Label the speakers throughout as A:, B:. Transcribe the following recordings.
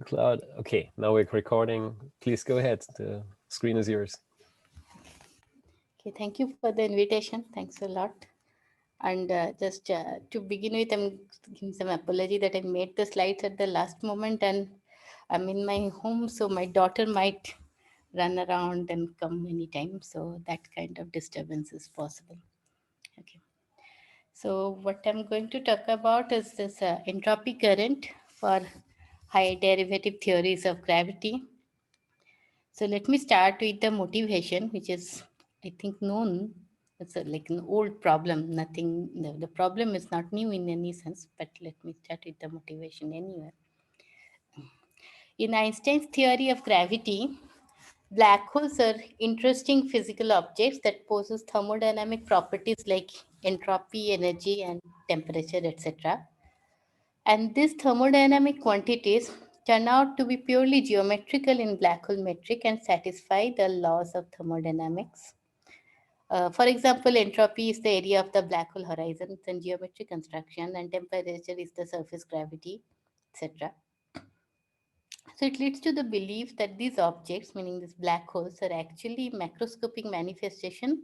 A: Cloud. Okay, now we're recording. Please go ahead. The screen is yours.
B: Okay, thank you for the invitation. Thanks a lot. And just to begin with, I'm giving some apology that I made the slides at the last moment, and I'm in my home, so my daughter might run around and come anytime. So that kind of disturbance is possible. Okay. So what I'm going to talk about is this entropy current for high derivative theories of gravity. So let me start with the motivation, which is, I think, known. It's like an old problem. Nothing, the problem is not new in any sense, but let me start with the motivation anyway. In Einstein's theory of gravity, black holes are interesting physical objects that possess thermodynamic properties like entropy, energy, and temperature, etc. And these thermodynamic quantities turn out to be purely geometrical in black hole metric and satisfy the laws of thermodynamics. For example, entropy is the area of the black hole horizon and geometric construction, and temperature is the surface gravity, etc. So it leads to the belief that these objects, meaning these black holes, are actually macroscopic manifestation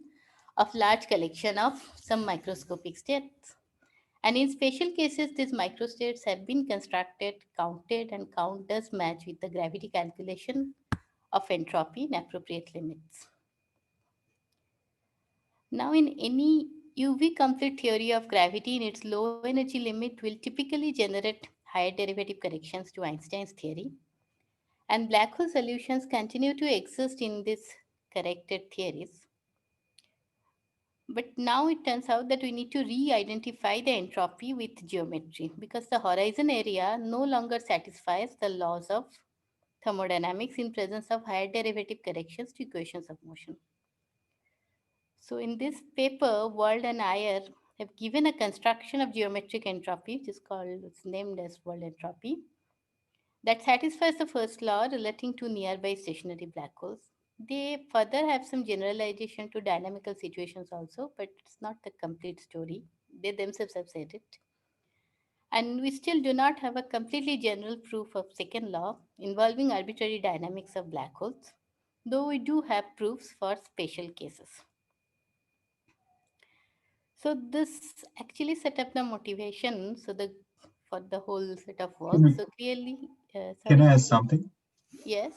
B: of large collection of some microscopic states. And in special cases, these microstates have been constructed, counted, and count does match with the gravity calculation of entropy in appropriate limits. Now, in any UV complete theory of gravity in its low energy limit will typically generate higher derivative corrections to Einstein's theory. And black hole solutions continue to exist in these corrected theories. But now it turns out that we need to re-identify the entropy with geometry because the horizon area no longer satisfies the laws of thermodynamics in presence of higher derivative corrections to equations of motion. So in this paper, World and Ayer have given a construction of geometric entropy, which is called, it's named as world entropy, that satisfies the first law relating to nearby stationary black holes. They further have some generalization to dynamical situations also, but it's not the complete story. They themselves have said it. And we still do not have a completely general proof of second law involving arbitrary dynamics of black holes, though we do have proofs for special cases. So this actually set up the motivation so the for the whole set of work.
C: Can,
B: So clearly,
C: can
B: sorry,
C: I ask something?
B: yes.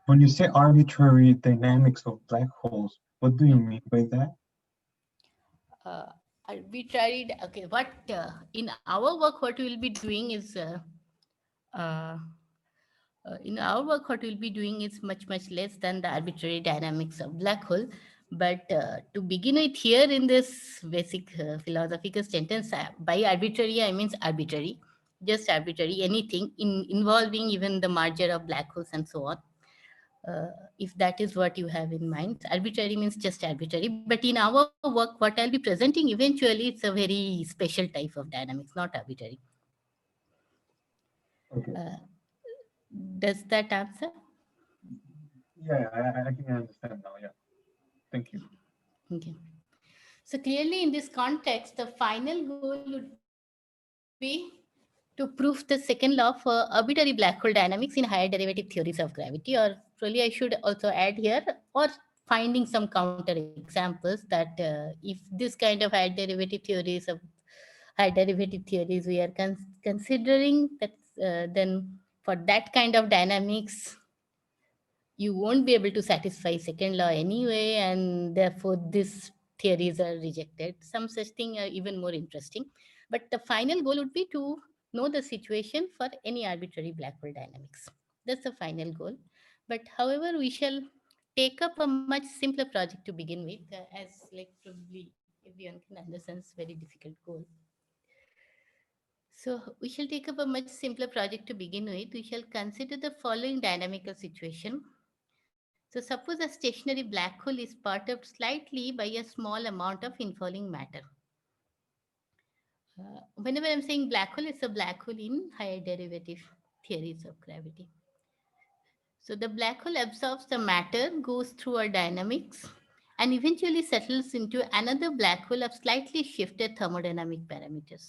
C: When you say arbitrary dynamics of black holes, what do you mean by that?
B: uh, Arbitrary. Okay, what in our work, what we will be doing is uh, in our work, what we'll be doing is much less than the arbitrary dynamics of black hole. But to begin with, here in this basic philosophical sentence, by arbitrary I means arbitrary, just arbitrary, anything involving even the merger of black holes and so on. If that is what you have in mind, arbitrary means just arbitrary. But in our work, what I'll be presenting eventually, it's a very special type of dynamics, not arbitrary.
C: Okay.
B: Uh, does that answer?
C: Yeah, I can understand now. Yeah. Thank you.
B: Okay. So clearly, in this context, the final goal would be to prove the second law for arbitrary black hole dynamics in higher derivative theories of gravity, or probably I should also add here, or finding some counter examples that if this kind of high derivative theories we are considering, that then for that kind of dynamics you won't be able to satisfy second law anyway, and therefore these theories are rejected. Some such thing are even more interesting. But the final goal would be to know the situation for any arbitrary black hole dynamics. That's the final goal. But however, we shall take up a much simpler project to begin with, as like probably everyone can understand it's very difficult goal. So we shall take up a much simpler project to begin with. We shall consider the following dynamical situation. So suppose a stationary black hole is perturbed slightly by a small amount of infalling matter. Whenever I'm saying black hole, it's a black hole in higher derivative theories of gravity. So the black hole absorbs the matter, goes through our dynamics, and eventually settles into another black hole of slightly shifted thermodynamic parameters.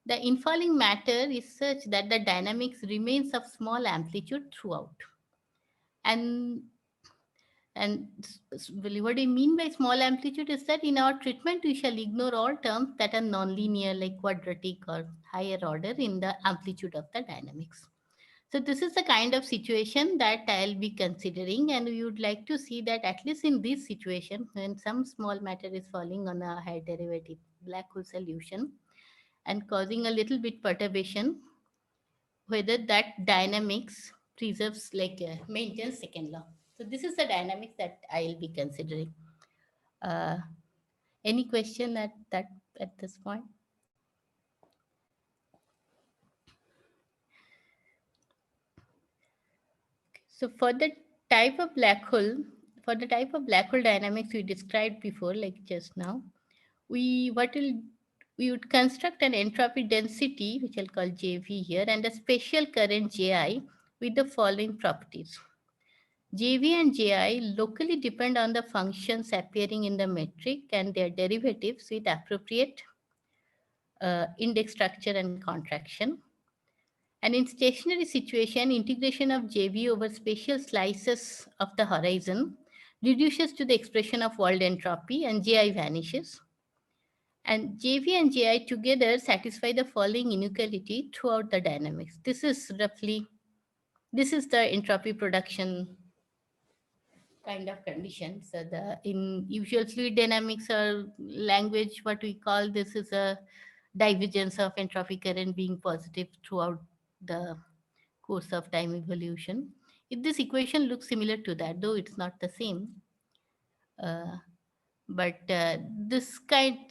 B: The infalling matter is such that the dynamics remains of small amplitude throughout. And really what I mean by small amplitude is that in our treatment, we shall ignore all terms that are nonlinear, like quadratic or higher order in the amplitude of the dynamics. So this is the kind of situation that I'll be considering, and we would like to see that at least in this situation, when some small matter is falling on a high derivative black hole solution and causing a little bit perturbation, whether that dynamics preserves maintains second law. So this is the dynamics that I'll be considering. Uh, any question at this point? So for the type of black hole, dynamics we described before, like just now, we would construct an entropy density, which I'll call JV here, and a special current JI with the following properties. JV and JI locally depend on the functions appearing in the metric and their derivatives with appropriate index structure and contraction. And in stationary situation, integration of JV over spatial slices of the horizon reduces to the expression of world entropy and JI vanishes. And JV and JI together satisfy the following inequality throughout the dynamics. This is the entropy production kind of conditions. So in usual fluid dynamics or language, what we call this is a divergence of entropy current being positive throughout the course of time evolution. If this equation looks similar to that, though it's not the same, so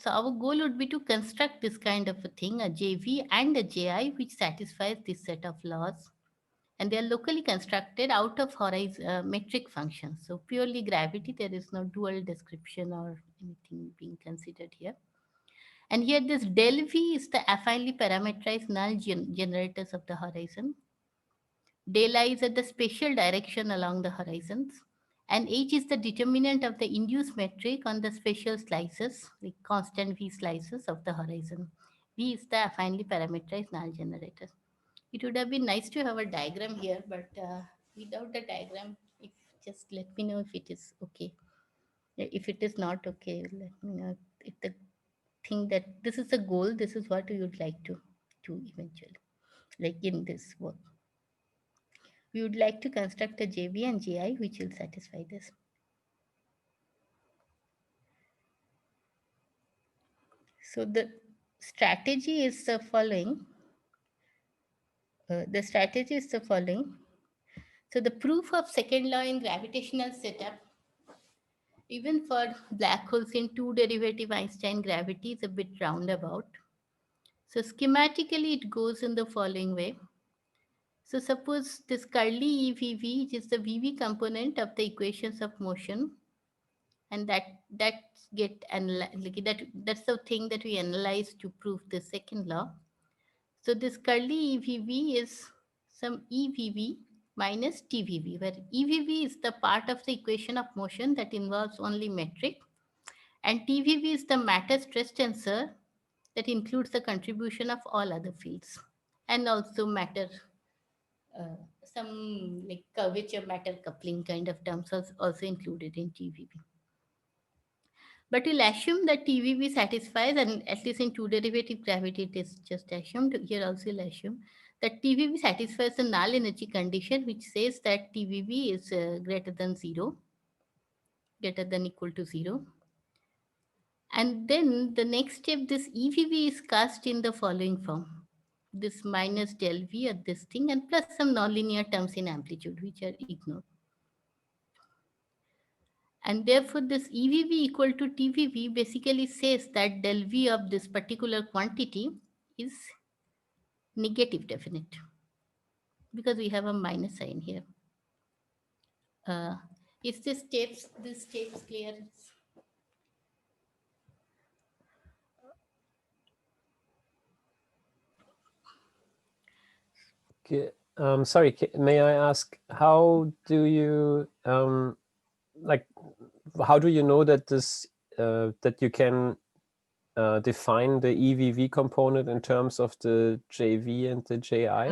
B: our goal would be to construct this kind of a thing, a JV and a JI, which satisfies this set of laws. And they are locally constructed out of horizon metric functions. So purely gravity, there is no dual description or anything being considered here. And here this del V is the affinely parameterized null generators of the horizon. Del I is at the spatial direction along the horizons. And H is the determinant of the induced metric on the spatial slices, like constant V slices of the horizon. V is the affinely parameterized null generator. It would have been nice to have a diagram here, but without the diagram, just let me know if it is okay. If it is not okay, let me know. If the thing that this is the goal, this is what we would like to do eventually, like in this work. We would like to construct a JV and JI which will satisfy this. So the strategy is the following. So the proof of second law in gravitational setup, even for black holes in two derivative Einstein gravity, is a bit roundabout. So schematically, it goes in the following way. So suppose this curly EVV, which is the VV component of the equations of motion, and that's the thing that we analyze to prove the second law. So this curly EVV is some EVV minus TVV, where EVV is the part of the equation of motion that involves only metric, and TVV is the matter stress tensor that includes the contribution of all other fields, and also matter, some like curvature matter coupling kind of terms also included in TVV. But we'll assume that TVV satisfies, and at least in two derivative gravity, it is just assumed. Here also we'll assume that TVV satisfies the null energy condition, which says that TVV is greater than equal to 0. And then the next step, this EVV is cast in the following form. This minus del V at this thing, and plus some nonlinear terms in amplitude, which are ignored. And therefore, this EVV equal to TVV basically says that del V of this particular quantity is negative definite, because we have a minus sign here. Is this steps clear?
A: Okay. Sorry, may I ask, how do you how do you know that this that you can define the EVV component in terms of the JV and the JI?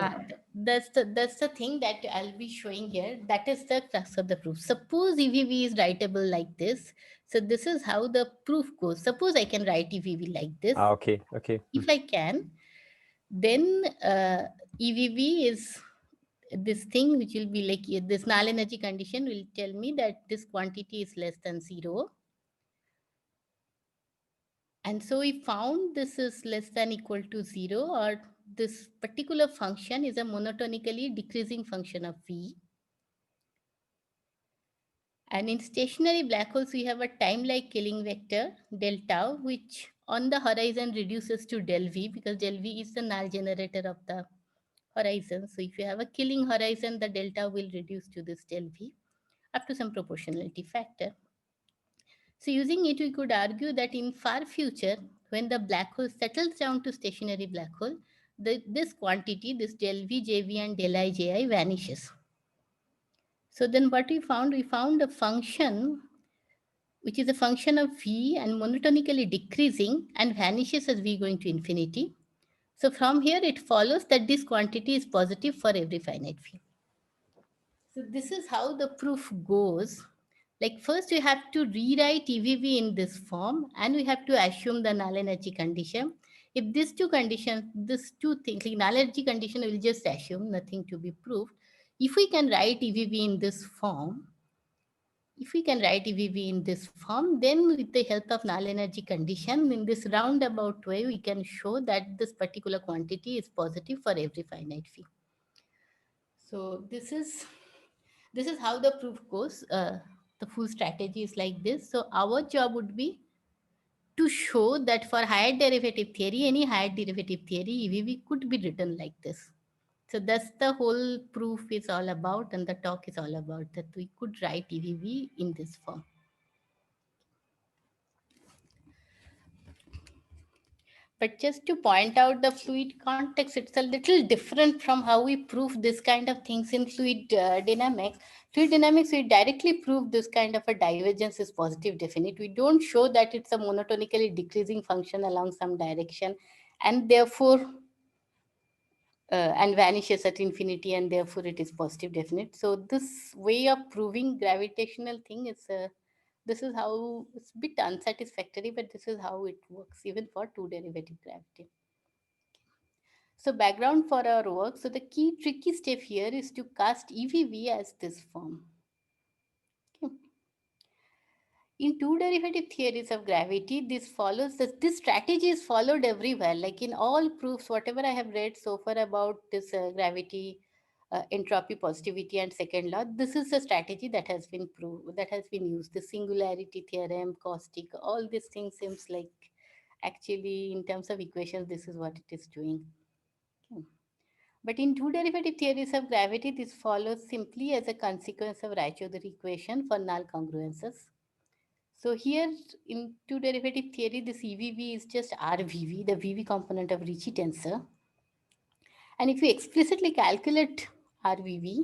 B: That's the thing that I'll be showing here. That is the crux of the proof. Suppose EVV is writable like this. So this is how the proof goes. Suppose I can write EVV like this.
A: Okay, okay.
B: If I can, then EVV is this thing which will be like this null energy condition will tell me that this quantity is less than 0. And so we found this is less than equal to 0, or this particular function is a monotonically decreasing function of V. And in stationary black holes, we have a time-like killing vector, del tau, which on the horizon reduces to del V, because del V is the null generator of the horizon. So if you have a killing horizon, the del tau will reduce to this del V up to some proportionality factor. So using it, we could argue that in far future, when the black hole settles down to stationary black hole, this quantity, this del V, JV, and del I, JI vanishes. So then what we found a function which is a function of V and monotonically decreasing and vanishes as V going to infinity. So from here, it follows that this quantity is positive for every finite V. So this is how the proof goes. Like first we have to rewrite EVV in this form, and we have to assume the null energy condition. If these two conditions, these two things, like null energy condition, we'll just assume, nothing to be proved. If we can write EVV in this form, then with the help of null energy condition, in this roundabout way, we can show that this particular quantity is positive for every finite V. So this is how the proof goes. The full strategy is like this. So our job would be to show that for higher derivative theory, any higher derivative theory, EVV could be written like this. So that's the whole proof is all about, and the talk is all about, that we could write EVV in this form. But just to point out the fluid context, it's a little different from how we prove this kind of things in fluid dynamics. Fluid dynamics, we directly prove this kind of a divergence is positive definite. We don't show that it's a monotonically decreasing function along some direction, and therefore, and vanishes at infinity, and therefore it is positive definite. So this way of proving gravitational thing is this is how it's a bit unsatisfactory, but this is how it works even for two derivative gravity. So background for our work. So the key tricky step here is to cast EVV as this form. Okay. In two derivative theories of gravity, this strategy is followed everywhere. Like in all proofs, whatever I have read so far about this gravity, entropy, positivity, and second law, this is a strategy that has been proved, that has been used. The singularity theorem, caustic, all these things seems like actually in terms of equations, this is what it is doing. Okay. But in two derivative theories of gravity, this follows simply as a consequence of Raychaudhuri equation for null congruences. So here in two derivative theory, this EVV is just RVV, the VV component of Ricci tensor. And if you explicitly calculate RVV,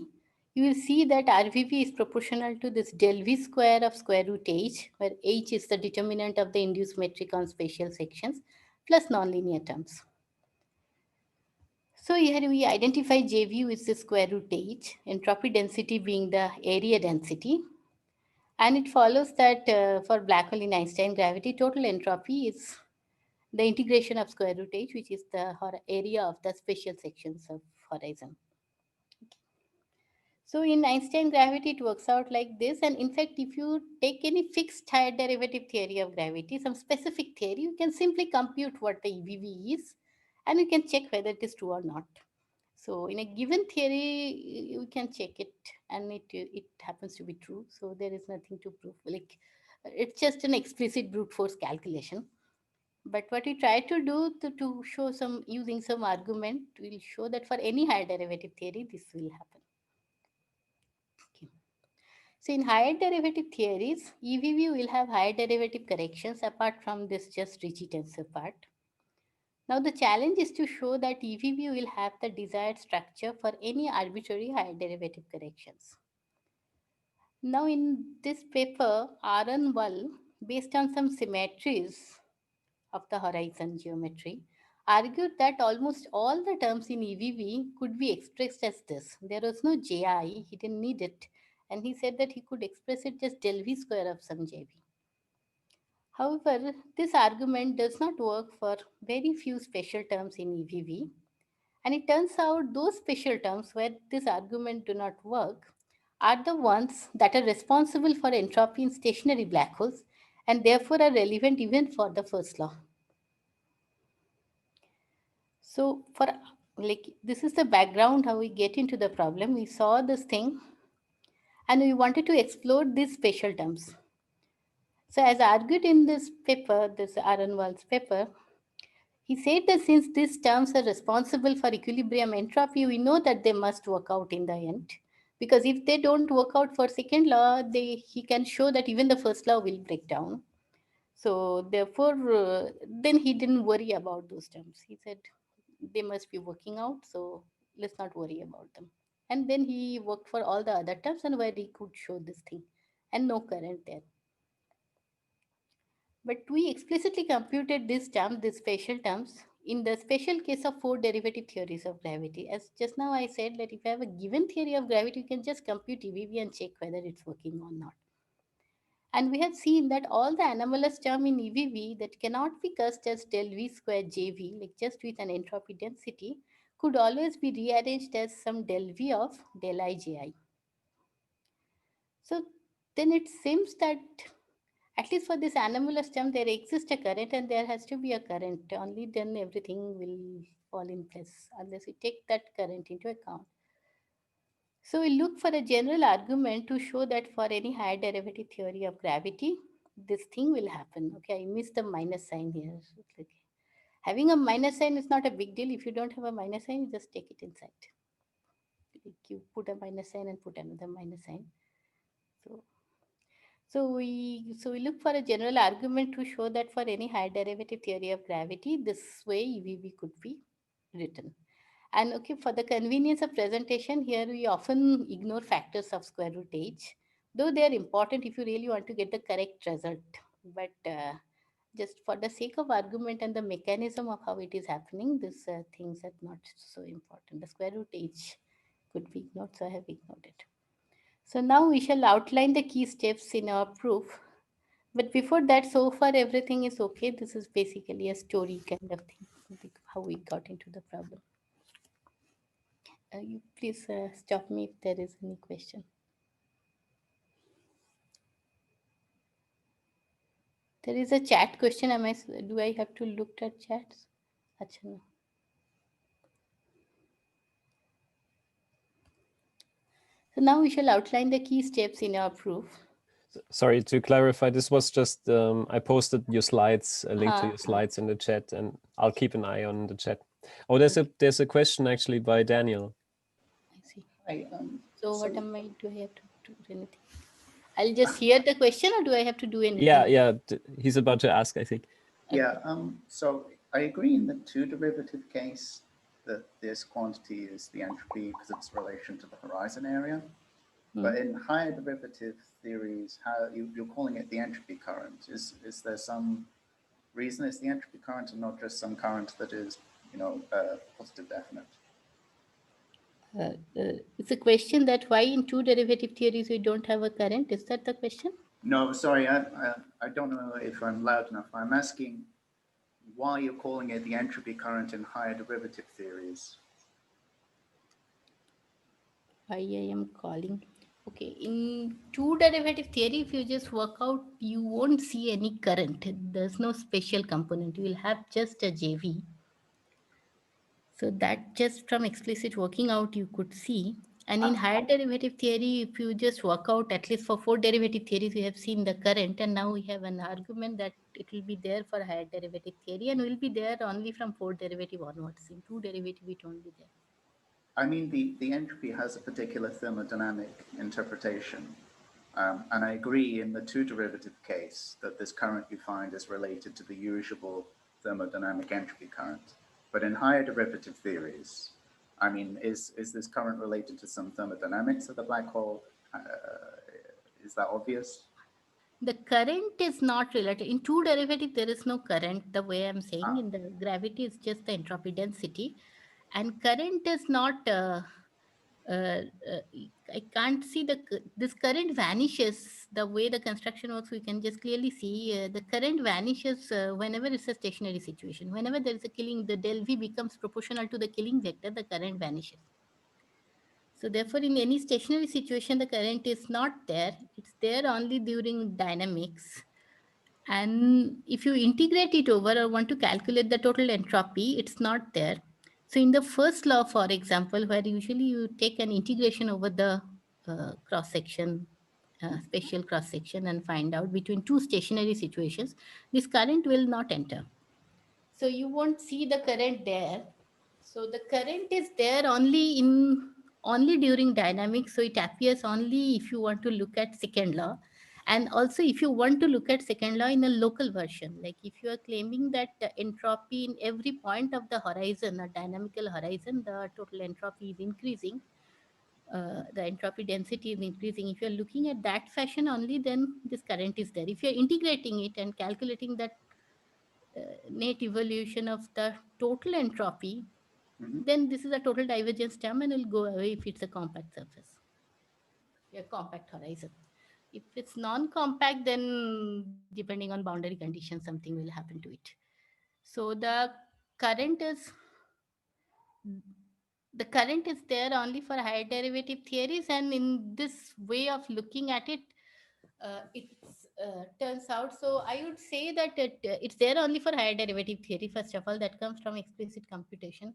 B: you will see that RVV is proportional to this del V square of square root H, where H is the determinant of the induced metric on spatial sections, plus nonlinear terms. So here we identify JV with the square root H, entropy density being the area density. And it follows that for black hole in Einstein gravity, total entropy is the integration of square root H, which is the area of the spatial sections of horizon. Okay. So in Einstein gravity, it works out like this. And in fact, if you take any fixed higher derivative theory of gravity, some specific theory, you can simply compute what the EVV is, and you can check whether it is true or not. So in a given theory, you can check it, and it happens to be true. So there is nothing to prove. Like it's just an explicit brute force calculation. But what we try to do to show some using some argument, we'll show that for any higher derivative theory, this will happen. Okay. So in higher derivative theories, EVV will have higher derivative corrections apart from this just Ricci tensor part. Now the challenge is to show that EVV will have the desired structure for any arbitrary higher derivative corrections. Now in this paper, Aaron Wall, based on some symmetries, of the horizon geometry, argued that almost all the terms in EVV could be expressed as this. There was no JI, he didn't need it. And he said that he could express it just del V square of some JV. However, this argument does not work for very few special terms in EVV. And it turns out those special terms where this argument do not work are the ones that are responsible for entropy in stationary black holes and therefore are relevant even for the first law. So this is the background how we get into the problem. We saw this thing and we wanted to explore these special terms. So as argued in this paper, this Aronval's paper, he said that since these terms are responsible for equilibrium entropy, we know that they must work out in the end. Because if they don't work out for second law, he can show that even the first law will break down. So therefore, then he didn't worry about those terms. He said they must be working out, so let's not worry about them. And then he worked for all the other terms and where he could show this thing and no current there. But we explicitly computed this term, these special terms, in the special case of 4 derivative theories of gravity. As just now I said that if I have a given theory of gravity, you can just compute EVV and check whether it's working or not. And we have seen that all the anomalous term in EVV that cannot be cast as del V square JV, like just with an entropy density, could always be rearranged as some del V of del IJI. So then it seems that at least for this anomalous term, there exists a current and there has to be a current. Only then everything will fall in place unless we take that current into account. So we look for a general argument to show that for any higher derivative theory of gravity, this thing will happen. Okay, I missed the minus sign here. Okay. Having a minus sign is not a big deal. If you don't have a minus sign, you just take it inside. You put a minus sign and put another minus sign. So we look for a general argument to show that for any higher derivative theory of gravity, this way EVV could be written. And okay, for the convenience of presentation, here we often ignore factors of square root h, though they are important if you really want to get the correct result. But just for the sake of argument and the mechanism of how it is happening, these things are not so important. The square root h could be ignored, so I have ignored it. So now we shall outline the key steps in our proof. But before that, so far everything is okay. This is basically a story kind of thing, like how we got into the problem. You please stop me if there is any question. There is a chat question. Do I have to look at chats? Achha, no. So now we shall outline the key steps in our proof.
A: Sorry, to clarify, this was just, I posted your slides, a link to your slides in the chat, and I'll keep an eye on the chat. Oh, there's a question actually by Daniel.
B: I see. So what am I, do I have to do anything? I'll just hear the question or do I have to do anything?
A: Yeah, he's about to ask, I think.
D: Yeah, so I agree in the 2 derivative case that this quantity is the entropy because of its relation to the horizon area. But in higher derivative theories, how you're calling it the entropy current. Is there some reason it's the entropy current and not just some current that is, positive definite?
B: It's a question that why in 2 derivative theories we don't have a current. Is that the question?
D: No, sorry, I don't know if I'm loud enough. I'm asking why you're calling it the entropy current in higher derivative theories.
B: Why I am calling. Okay, in 2 derivative theory, if you just work out, you won't see any current. There's no special component. You will have just a JV. So that just from explicit working out, you could see. And in higher derivative theory, if you just work out, at least for 4 derivative theories, we have seen the current. And now we have an argument that it will be there for higher derivative theory and will be there only from 4 derivative onwards. In 2 derivative, it won't be there.
D: I mean, the entropy has a particular thermodynamic interpretation. And I agree in the 2 derivative case that this current you find is related to the usual thermodynamic entropy current. But in higher derivative theories, I mean, is this current related to some thermodynamics of the black hole? Is that obvious?
B: The current is not related. In two derivative, there is no current, the way I'm saying.
D: Ah.
B: In the gravity, is just the entropy density. And current is not, uh, I can't see this current vanishes. The way the construction works, we can just clearly see the current vanishes whenever it's a stationary situation. Whenever there is a killing, the del V becomes proportional to the killing vector, the current vanishes. So therefore, in any stationary situation, the current is not there. It's there only during dynamics. And if you integrate it over or want to calculate the total entropy, it's not there. So in the first law, for example, where usually you take an integration over the cross-section, spatial cross-section, and find out between two stationary situations, this current will not enter. So you won't see the current there. So the current is there only during dynamics. So it appears only if you want to look at second law. And also if you want to look at second law in a local version, like if you are claiming that the entropy in every point of the horizon, a dynamical horizon, the total entropy is increasing. The entropy density is increasing. If you're looking at that fashion only, then this current is there. If you're integrating it and calculating that net evolution of the total entropy, then this is a total divergence term and will go away if it's a compact surface, a compact horizon. If it's non-compact, then depending on boundary conditions, something will happen to it. So current is the current is there only for higher derivative theories, and in this way of looking at it, it turns out. So I would say that it's there only for higher derivative theory. First of all, that comes from explicit computation.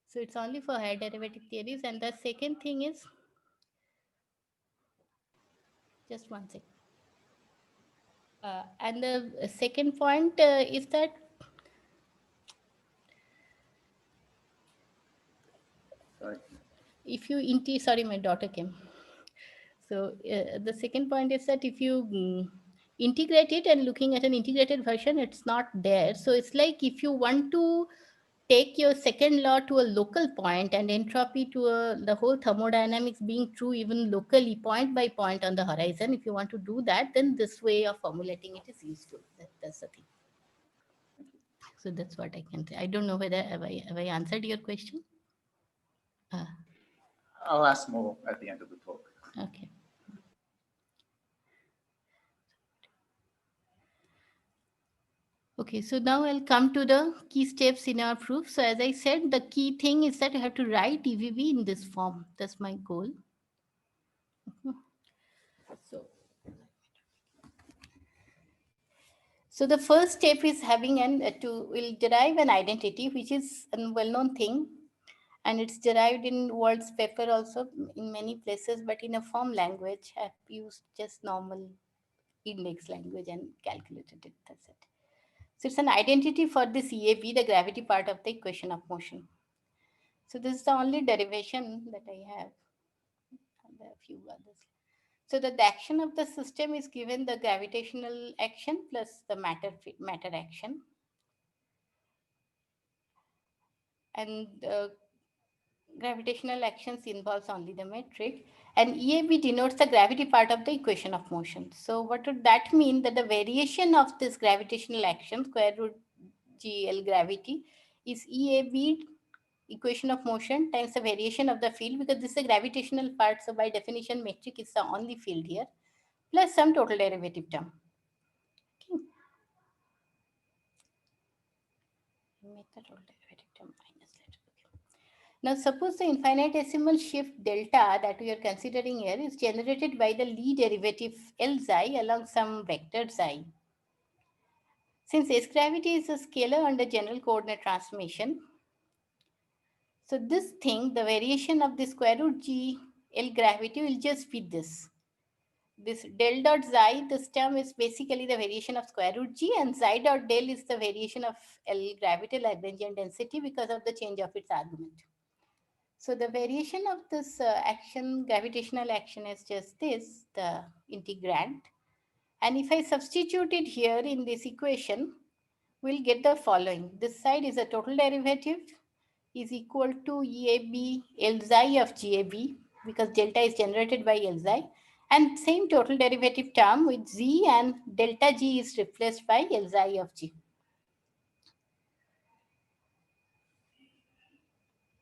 B: So it's only for higher derivative theories. And the second thing is, just one second. And the second point is that
D: Sorry.
B: if you sorry, my daughter came. So the second point is that if you integrate it and looking at an integrated version, it's not there. So it's like if you want to take your second law to a local point and entropy to the whole thermodynamics being true even locally, point by point on the horizon, if you want to do that, then this way of formulating it is useful. That's the thing. So that's what I can say. I don't know whether have I answered your question?
D: I'll ask more at the end of the talk.
B: Okay. Okay, so now I'll come to the key steps in our proof. So as I said, the key thing is that I have to write EVV in this form. That's my goal. So the first step is having will derive an identity, which is a well-known thing. And it's derived in Wald's paper also in many places, but in a form language. I've used just normal index language and calculated it. That's it. So it's an identity for this EAB, the gravity part of the equation of motion. So this is the only derivation that I have. And there are a few others. So the action of the system is given the gravitational action plus the matter action. And gravitational actions involves only the metric. And EAB denotes the gravity part of the equation of motion. So what would that mean? That the variation of this gravitational action, square root GL gravity, is EAB equation of motion times the variation of the field, because this is a gravitational part. So by definition, metric is the only field here, plus some total derivative term. Okay. Make the total derivative term minus later. Okay. Now suppose the infinitesimal shift delta that we are considering here is generated by the Lie derivative L xi along some vector xi. Since S gravity is a scalar under general coordinate transformation, so this thing, the variation of the square root G L gravity will just be this. This del dot xi, this term is basically the variation of square root G, and xi dot del is the variation of L gravity Lagrangian density because of the change of its argument. So the variation of this gravitational action is just this, the integrand. And if I substitute it here in this equation, we'll get the following. This side is a total derivative is equal to EAB L xi of GAB, because delta is generated by L xi. And same total derivative term with z, and delta g is replaced by L psi of g.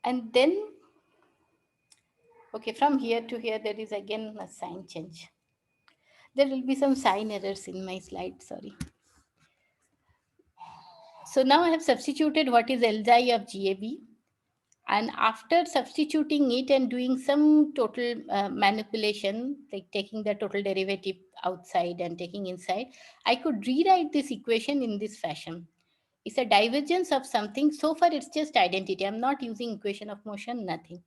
B: And then, okay, from here to here, there is again a sign change. There will be some sign errors in my slide, sorry. So now I have substituted what is L psi of GAB. And after substituting it and doing some total manipulation, like taking the total derivative outside and taking inside, I could rewrite this equation in this fashion. It's a divergence of something. So far, it's just identity. I'm not using equation of motion, nothing.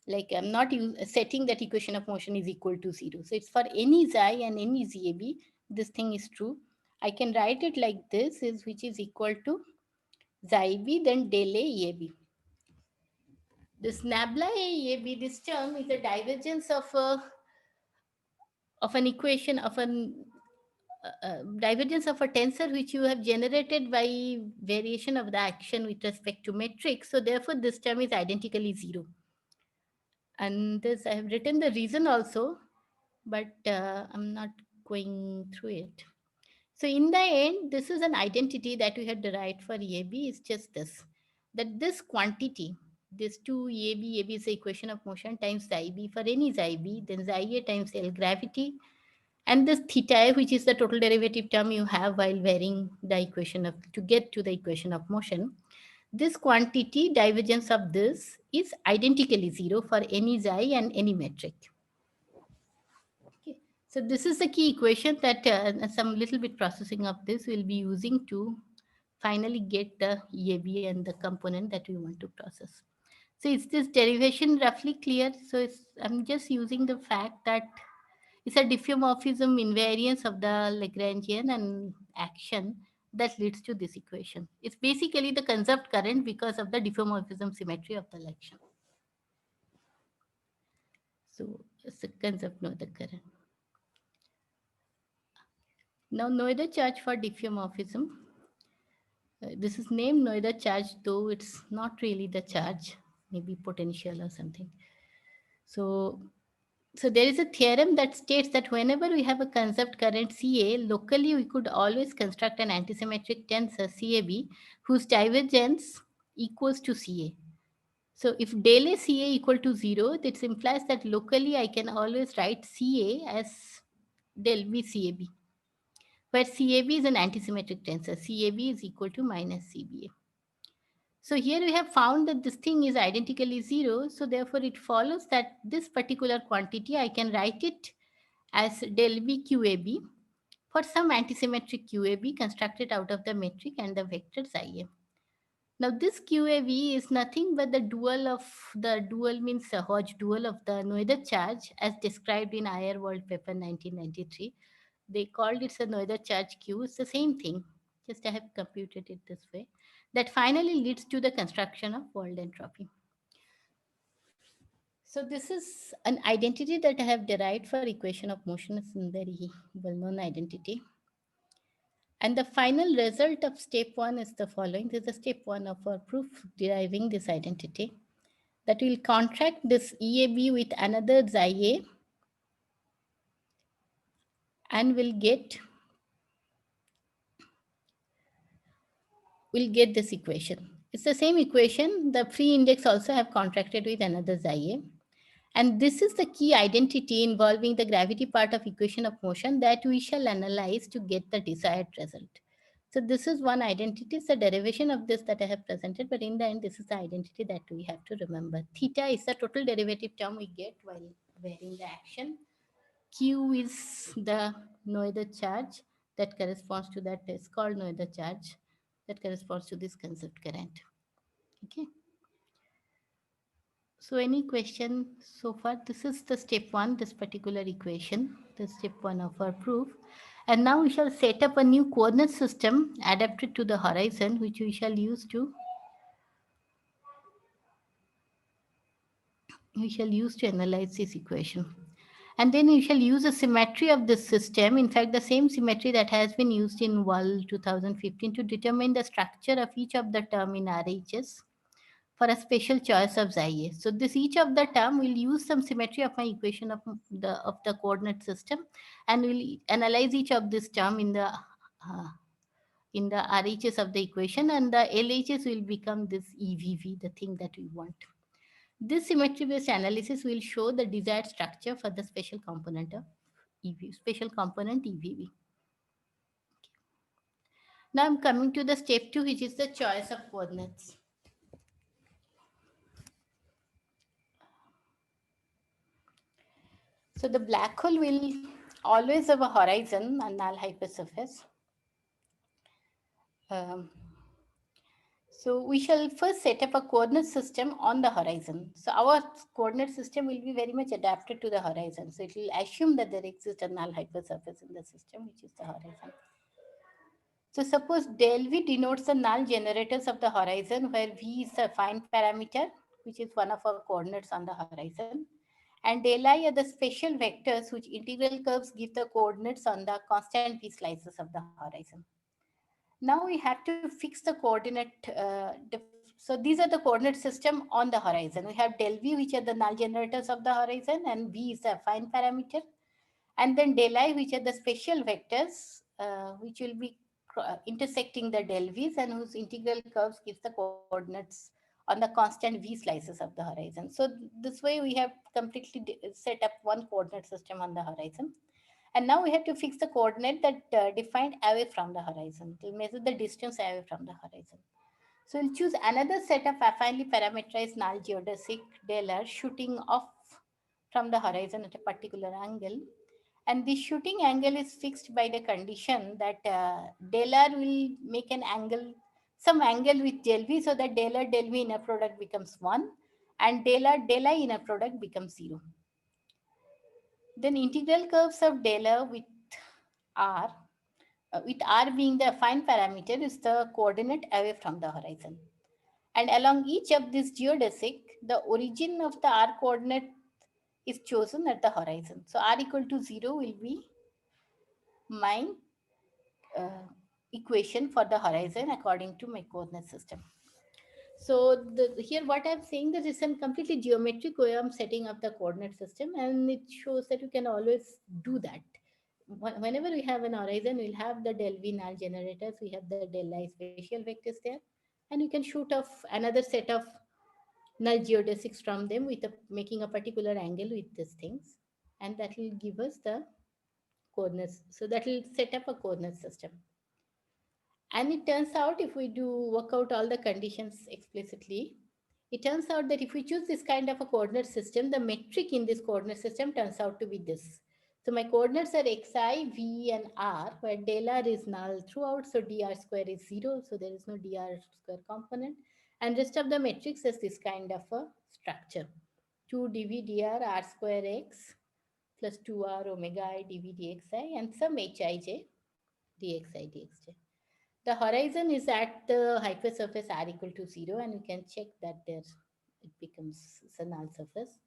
B: Like I'm not setting that equation of motion is equal to 0. So it's for any xi and any ZAB, this thing is true. I can write it like this, which is equal to xi b, then del A EAB. This nabla AAB, this term is a divergence of an equation of an divergence of a tensor which you have generated by variation of the action with respect to metric. So therefore, this term is identically 0. And this I have written the reason also, but I'm not going through it. So in the end, this is an identity that we had derived for EAB. Is just this, that this quantity, this 2 EAB is the equation of motion times xi b for any xi b, then xi a times L gravity, and this theta a, which is the total derivative term you have while varying the equation of, to get to the equation of motion. This quantity divergence of this is identically 0 for any xi and any metric. Okay. So this is the key equation that some little bit processing of this we'll be using to finally get the EAB and the component that we want to process. So is this derivation roughly clear? So I'm just using the fact that it's a diffeomorphism invariance of the Lagrangian and action that leads to this equation. It's basically the conserved current because of the diffeomorphism symmetry of the action. So it's a conserved Noether current. Now Noether charge for diffeomorphism. This is named Noether charge, though it's not really the charge, maybe potential or something. So there is a theorem that states that whenever we have a conserved current CA, locally we could always construct an antisymmetric tensor CAB whose divergence equals to CA. So if del A CA equal to 0, this implies that locally I can always write CA as del B CAB, where CAB is an antisymmetric tensor. CAB is equal to minus CBA. So here we have found that this thing is identically 0. So therefore it follows that this particular quantity, I can write it as del B QAB for some antisymmetric QAB constructed out of the metric and the vector xi a. Now this QAB is nothing but the dual means a Hodge dual of the Noether charge as described in IR World paper 1993. They called it a Noether charge Q. It's the same thing. Just I have computed it this way. That finally leads to the construction of world entropy. So this is an identity that I have derived for equation of motion. It's a very well-known identity. And the final result of step 1 is the following. This is the step 1 of our proof deriving this identity. That will contract this EAB with another xi a and we'll get this equation. It's the same equation. The free index also have contracted with another xi a. And this is the key identity involving the gravity part of equation of motion that we shall analyze to get the desired result. So this is one identity. It's the derivation of this that I have presented, but in the end, this is the identity that we have to remember. Theta is the total derivative term we get while varying the action. Q is the Noether charge that corresponds to that. Is called Noether charge that corresponds to this conserved current. Okay. So any question so far? This is the step 1, this particular equation, the step 1 of our proof. And now we shall set up a new coordinate system adapted to the horizon, which we shall use to analyze this equation. And then we shall use a symmetry of this system. In fact, the same symmetry that has been used in WAL 2015 to determine the structure of each of the term in RHS for a special choice of xi. So this each of the term will use some symmetry of my equation of the coordinate system, and we'll analyze each of this term in the RHS of the equation, and the LHS will become this EVV, the thing that we want. This symmetry-based analysis will show the desired structure for the special component of special component EVV. Now I'm coming to the step 2, which is the choice of coordinates. So the black hole will always have a horizon and null hypersurface. So we shall first set up a coordinate system on the horizon. So our coordinate system will be very much adapted to the horizon. So it will assume that there exists a null hypersurface in the system, which is the horizon. So suppose del V denotes the null generators of the horizon, where V is a fine parameter, which is one of our coordinates on the horizon. And del I are the special vectors which integral curves give the coordinates on the constant V slices of the horizon. Now we have to fix the coordinate. So these are the coordinate system on the horizon. We have del V, which are the null generators of the horizon, and V is a fine parameter. And then del I, which are the special vectors, which will be intersecting the del V's, and whose integral curves gives the coordinates on the constant V slices of the horizon. So this way we have completely set up one coordinate system on the horizon. And now we have to fix the coordinate that defined away from the horizon. To measure the distance away from the horizon. So we'll choose another set of affinely parameterized null geodesic del R shooting off from the horizon at a particular angle. And this shooting angle is fixed by the condition that del R will make an angle, some angle with del V, so that del R del V inner product becomes 1 and del R del I inner product becomes 0. Then integral curves of del R with R being the affine parameter, is the coordinate away from the horizon. And along each of these geodesic, the origin of the R coordinate is chosen at the horizon. So R equal to 0 will be my equation for the horizon according to my coordinate system. So here what I'm saying, that is some completely geometric way I'm setting up the coordinate system, and it shows that you can always do that. Whenever we have an horizon, we'll have the del V null generators, we have the del I spatial vectors there, and you can shoot off another set of null geodesics from them with making a particular angle with these things, and that will give us the coordinates. So that will set up a coordinate system. And it turns out, if we do work out all the conditions explicitly, it turns out that if we choose this kind of a coordinate system, the metric in this coordinate system turns out to be this. So my coordinates are xi, v, and r, where del r is null throughout, so dr square is 0, so there is no dr square component. And rest of the matrix is this kind of a structure. 2 dv dr r square x plus 2r omega I dv dxi, and some hij dxi dxj. The horizon is at the hypersurface r equal to 0, and you can check that there it becomes a null surface.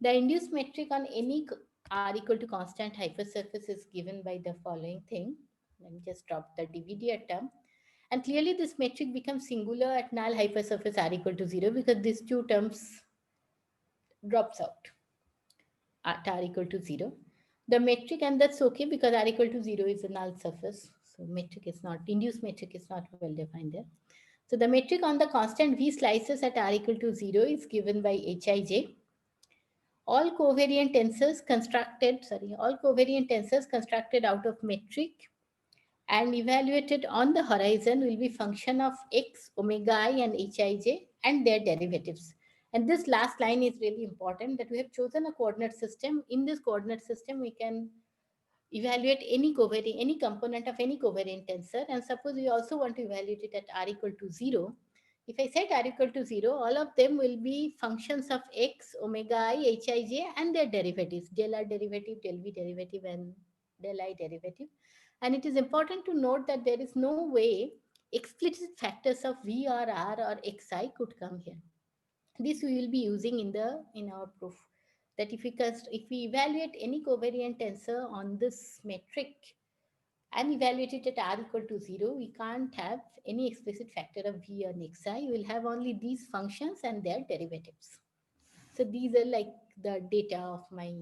B: The induced metric on any r equal to constant hypersurface is given by the following thing. Let me just drop the dvdr term. And clearly this metric becomes singular at null hypersurface r equal to 0, because these two terms drops out at r equal to 0. The metric, and that's okay because r equal to 0 is a null surface. So metric is not, induced metric is not well defined there. So the metric on the constant V slices at r equal to 0 is given by hij. All covariant tensors constructed out of metric and evaluated on the horizon will be function of x, omega I, and hij and their derivatives. And this last line is really important, that we have chosen a coordinate system. In this coordinate system, we can evaluate any covariant, any component of any covariant tensor. And suppose we also want to evaluate it at r equal to 0. If I set r equal to 0, all of them will be functions of x, omega I, hij, and their derivatives, del r derivative, del v derivative, and del I derivative. And it is important to note that there is no way explicit factors of v or r or xi could come here. This we will be using in our proof, that if we evaluate any covariant tensor on this metric and evaluate it at r equal to 0, we can't have any explicit factor of v on xi. We'll have only these functions and their derivatives. So these are like the data of my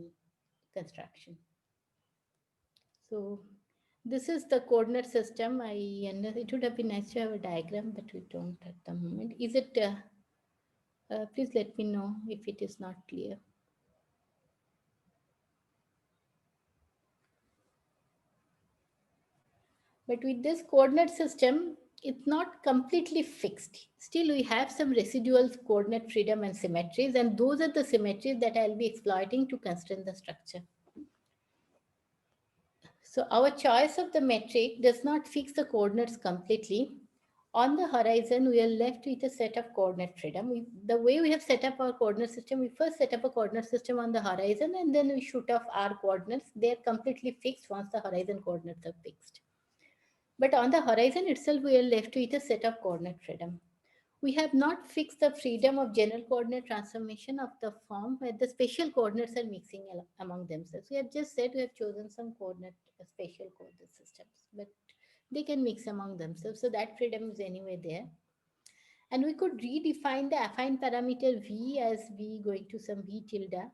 B: construction. So this is the coordinate system. It would have been nice to have a diagram, but we don't at the moment. Is it? Please let me know if it is not clear. But with this coordinate system, it's not completely fixed. Still, we have some residual coordinate freedom and symmetries, and those are the symmetries that I'll be exploiting to constrain the structure. So our choice of the metric does not fix the coordinates completely. On the horizon, we are left with a set of coordinate freedom. The way we have set up our coordinate system, we first set up a coordinate system on the horizon, and then we shoot off our coordinates. They are completely fixed once the horizon coordinates are fixed. But on the horizon itself, we are left with a set of coordinate freedom. We have not fixed the freedom of general coordinate transformation of the form where the spatial coordinates are mixing among themselves. We have just said we have chosen some spatial coordinate systems, but they can mix among themselves. So that freedom is anyway there. And we could redefine the affine parameter v as v going to some v tilde,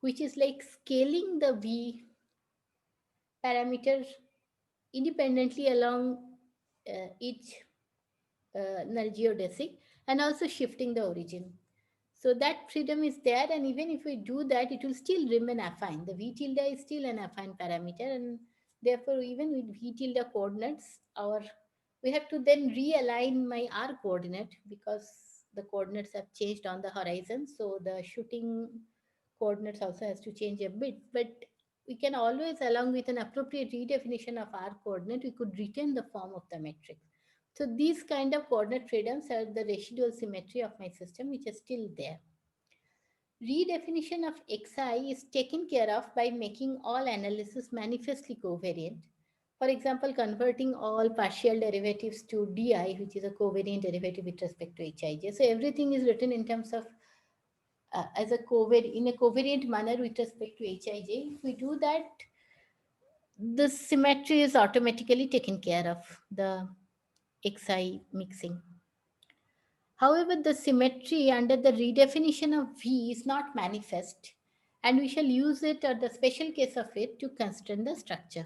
B: which is like scaling the v parameter independently along each null geodesic, and also shifting the origin. So that freedom is there, and even if we do that, it will still remain affine. The v tilde is still an affine parameter, and therefore even with v tilde coordinates, we have to then realign my r coordinate because the coordinates have changed on the horizon. So the shooting coordinates also has to change a bit, but we can always, along with an appropriate redefinition of r coordinate, we could retain the form of the matrix. So these kind of coordinate freedoms are the residual symmetry of my system, which is still there. Redefinition of xi is taken care of by making all analysis manifestly covariant. For example, converting all partial derivatives to di, which is a covariant derivative with respect to hij. So everything is written in terms of in a covariant manner with respect to hij. If we do that, the symmetry is automatically taken care of, the xi mixing. However, the symmetry under the redefinition of V is not manifest, and we shall use it, or the special case of it, to constrain the structure.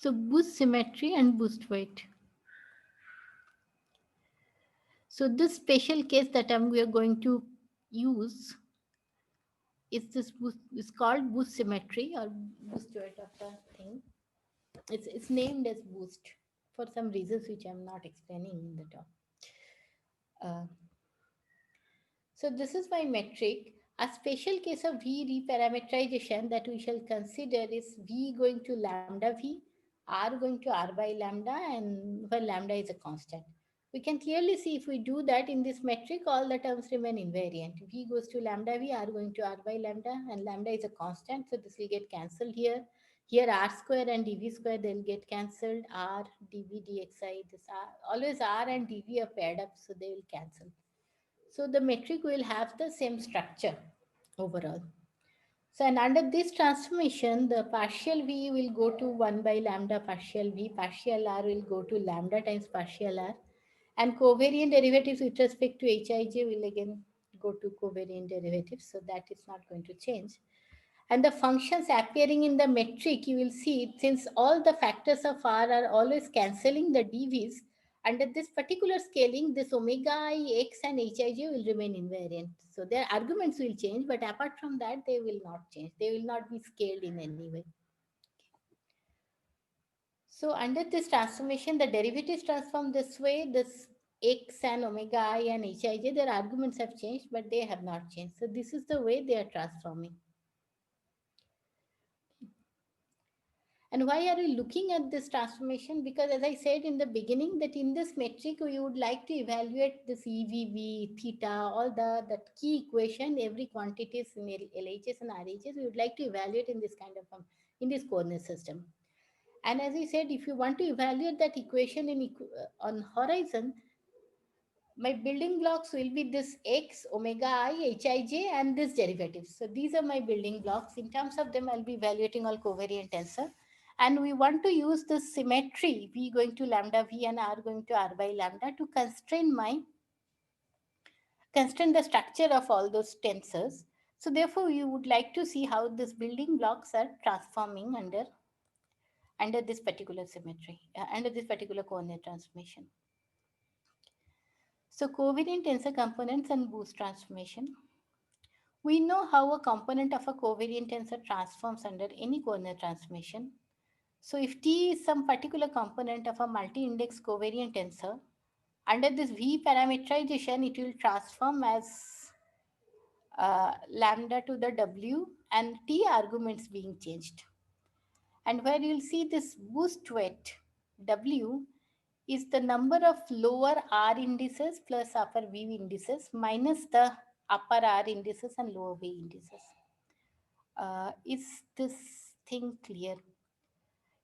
B: So boost symmetry and boost weight. So this special case that we are going to use is called boost symmetry or boost weight of the thing. It's named as boost for some reasons which I'm not explaining in the talk. So this is my metric. A special case of V reparameterization that we shall consider is V going to lambda V, R going to R by lambda, and where lambda is a constant. We can clearly see if we do that in this metric, all the terms remain invariant. V goes to lambda V, R going to R by lambda, and lambda is a constant, so this will get cancelled here. Here R square and dV square, they'll get cancelled. R, dV, dxi, always R and dV are paired up, so they will cancel. So the metric will have the same structure overall. So, and under this transformation, the partial V will go to 1 by lambda partial V, partial R will go to lambda times partial R, and covariant derivatives with respect to hij will again go to covariant derivatives, so that is not going to change. And the functions appearing in the metric, you will see, since all the factors of R are always cancelling the dv's, under this particular scaling, this omega I, x and hij will remain invariant. So their arguments will change, but apart from that, they will not change. They will not be scaled in any way. So under this transformation, the derivatives transform this way. This x and omega I and hij, their arguments have changed, but they have not changed. So this is the way they are transforming. And why are we looking at this transformation? Because as I said in the beginning, that in this metric, we would like to evaluate this EVV, theta, all that key equation, every quantities in LHS and RHS, we would like to evaluate in this kind of, in this coordinate system. And as I said, if you want to evaluate that equation on horizon, my building blocks will be this x, omega I, hij, and this derivatives. So these are my building blocks. In terms of them, I'll be evaluating all covariant tensor. And we want to use the symmetry, v going to lambda v and r going to r by lambda, to constrain the structure of all those tensors. So therefore, you would like to see how these building blocks are transforming under this particular symmetry, under this particular coordinate transformation. So covariant tensor components and boost transformation. We know how a component of a covariant tensor transforms under any coordinate transformation. So if T is some particular component of a multi-index covariant tensor, under this V parameterization, it will transform as lambda to the W and T arguments being changed. And where you'll see this boost weight W is the number of lower R indices plus upper V indices minus the upper R indices and lower V indices. Is this thing clear?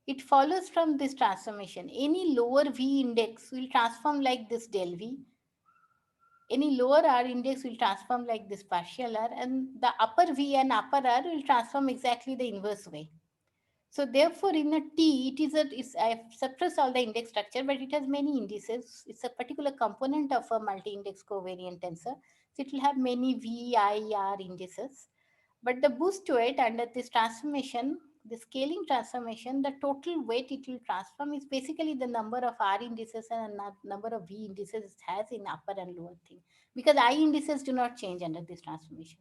B: It follows from this transformation. Any lower V index will transform like this del V. Any lower R index will transform like this partial R, and the upper V and upper R will transform exactly the inverse way. So therefore, in a T, I've suppressed all the index structure, but it has many indices. It's a particular component of a multi-index covariant tensor. So it will have many V, I, R indices. But the boost weight under this transformation, the scaling transformation, the total weight it will transform is basically the number of R indices and number of V indices it has in upper and lower thing. Because I indices do not change under this transformation.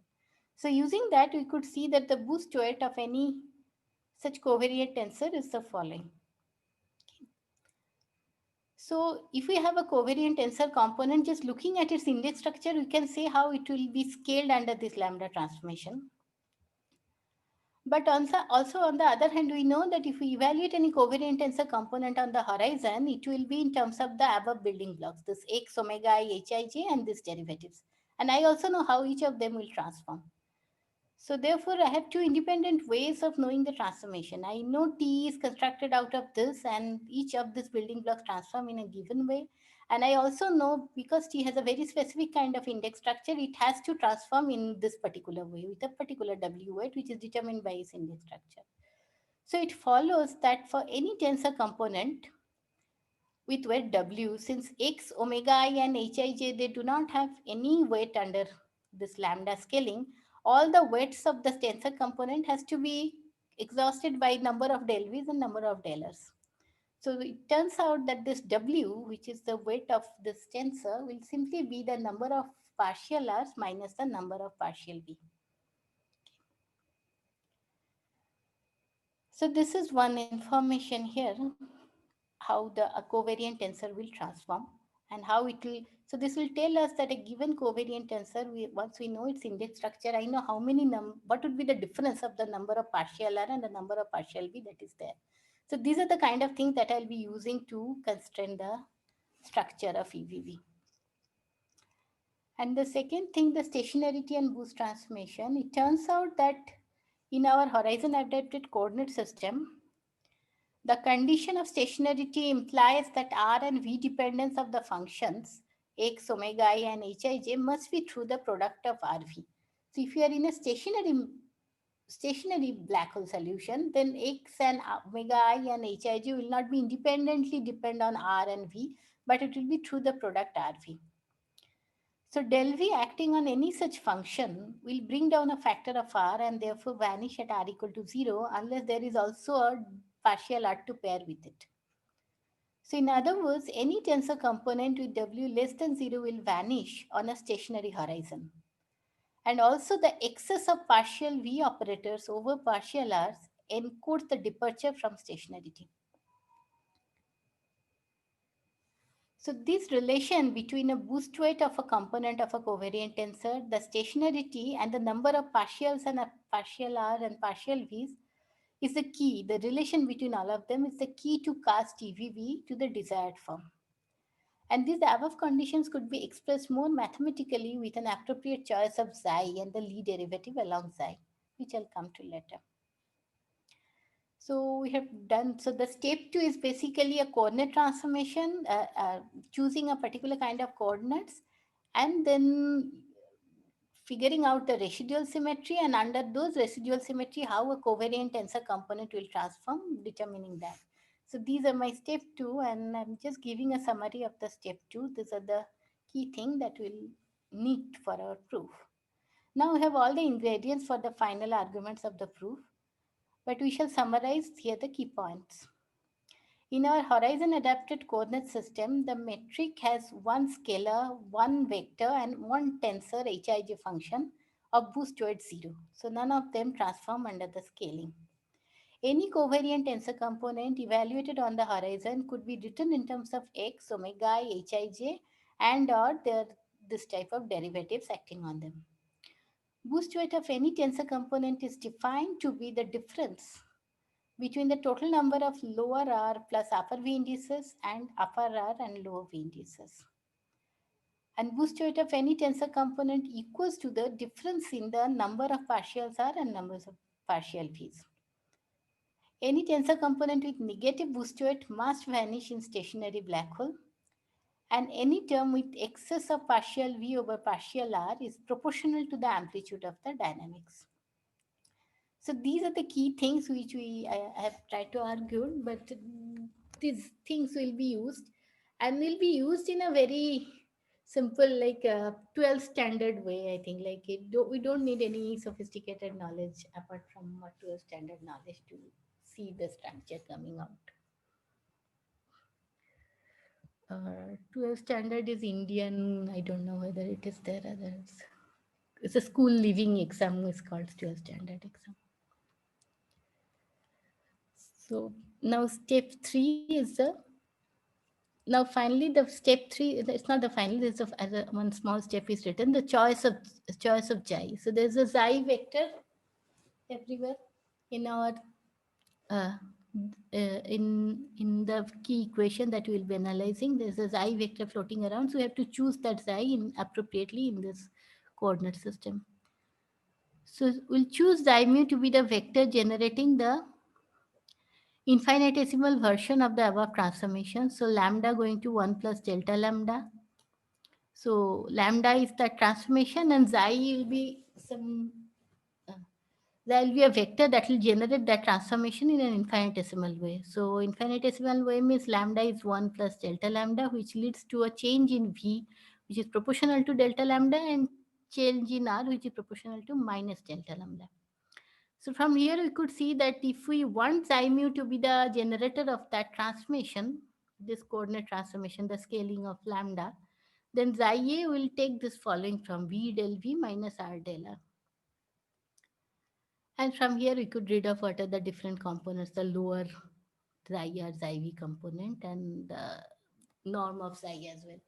B: So using that, we could see that the boost weight of any such covariant tensor is the following. So if we have a covariant tensor component, just looking at its index structure, we can say how it will be scaled under this lambda transformation. But also on the other hand, we know that if we evaluate any covariant tensor component on the horizon, it will be in terms of the above building blocks, this x, omega I, hij, and these derivatives. And I also know how each of them will transform. So therefore, I have two independent ways of knowing the transformation. I know T is constructed out of this, and each of these building blocks transform in a given way. And I also know because T has a very specific kind of index structure, it has to transform in this particular way with a particular W weight, which is determined by its index structure. So it follows that for any tensor component with weight W, since X, omega I, and hij, they do not have any weight under this lambda scaling, all the weights of the tensor component has to be exhausted by number of del V's and number of del R's. So it turns out that this W, which is the weight of this tensor, will simply be the number of partial R's minus the number of partial V. So this is one information here, how a covariant tensor will transform and how it will. So this will tell us that a given covariant tensor, once we know its index structure, I know how many what would be the difference of the number of partial R and the number of partial V that is there. So these are the kind of things that I'll be using to constrain the structure of EVV. And the second thing, the stationarity and boost transformation, it turns out that in our horizon adapted coordinate system, the condition of stationarity implies that R and V dependence of the functions x, omega I, and hij must be through the product of RV. So if you are in a stationary black hole solution, then x and omega I and hij will not be independently depend on R and V, but it will be through the product RV. So del V acting on any such function will bring down a factor of R and therefore vanish at R equal to 0 unless there is also a partial R to pair with it. So in other words, any tensor component with W less than 0 will vanish on a stationary horizon. And also the excess of partial V operators over partial R's encodes the departure from stationarity. So this relation between a boost weight of a component of a covariant tensor, the stationarity, and the number of partials and a partial R and partial V's is the key. The relation between all of them is the key to cast EVV to the desired form. And these above conditions could be expressed more mathematically with an appropriate choice of xi and the Lie derivative along xi, which I'll come to later. So we have done, so the step 2 is basically a coordinate transformation, choosing a particular kind of coordinates, and then figuring out the residual symmetry, and under those residual symmetry, how a covariant tensor component will transform, determining that. So these are my step 2, and I'm just giving a summary of the step 2. These are the key thing that we'll need for our proof. Now we have all the ingredients for the final arguments of the proof, but we shall summarize here the key points. In our horizon adapted coordinate system, the metric has one scalar, one vector, and one tensor Hij function of boost towards 0. So none of them transform under the scaling. Any covariant tensor component evaluated on the horizon could be written in terms of x, omega I, Hij, and or this type of derivatives acting on them. Boost weight of any tensor component is defined to be the difference between the total number of lower R plus upper V indices and upper R and lower V indices. And boost weight of any tensor component equals to the difference in the number of partials R and numbers of partial V's. Any tensor component with negative boost weight must vanish in stationary black hole, and any term with excess of partial V over partial R is proportional to the amplitude of the dynamics. So these are the key things which I have tried to argue, but these things will be used, and will be used in a very simple, like 12 standard way. I think like we don't need any sophisticated knowledge apart from what 12 standard knowledge to see the structure coming out. 12 standard is Indian. I don't know whether it is there others. It's a school living exam is called 12 standard exam. So now step 3 is now finally the step 3, it's not the final, there's one small step is written, the choice of xi. So there's a xi vector everywhere in our in the key equation that we'll be analyzing. There's a xi vector floating around, so we have to choose that xi appropriately in this coordinate system. So we'll choose xi mu to be the vector generating the infinitesimal version of the above transformation. So lambda going to 1 plus delta lambda. So lambda is the transformation, and xi will be there will be a vector that will generate that transformation in an infinitesimal way. So infinitesimal way means lambda is 1 plus delta lambda, which leads to a change in V, which is proportional to delta lambda, and change in R, which is proportional to minus delta lambda. So from here we could see that if we want xi mu to be the generator of that transformation, this coordinate transformation, the scaling of lambda, then xi a will take this following from V del V minus R del R. And from here we could read off what are the different components, the lower xi R xi V component and the norm of xi as well.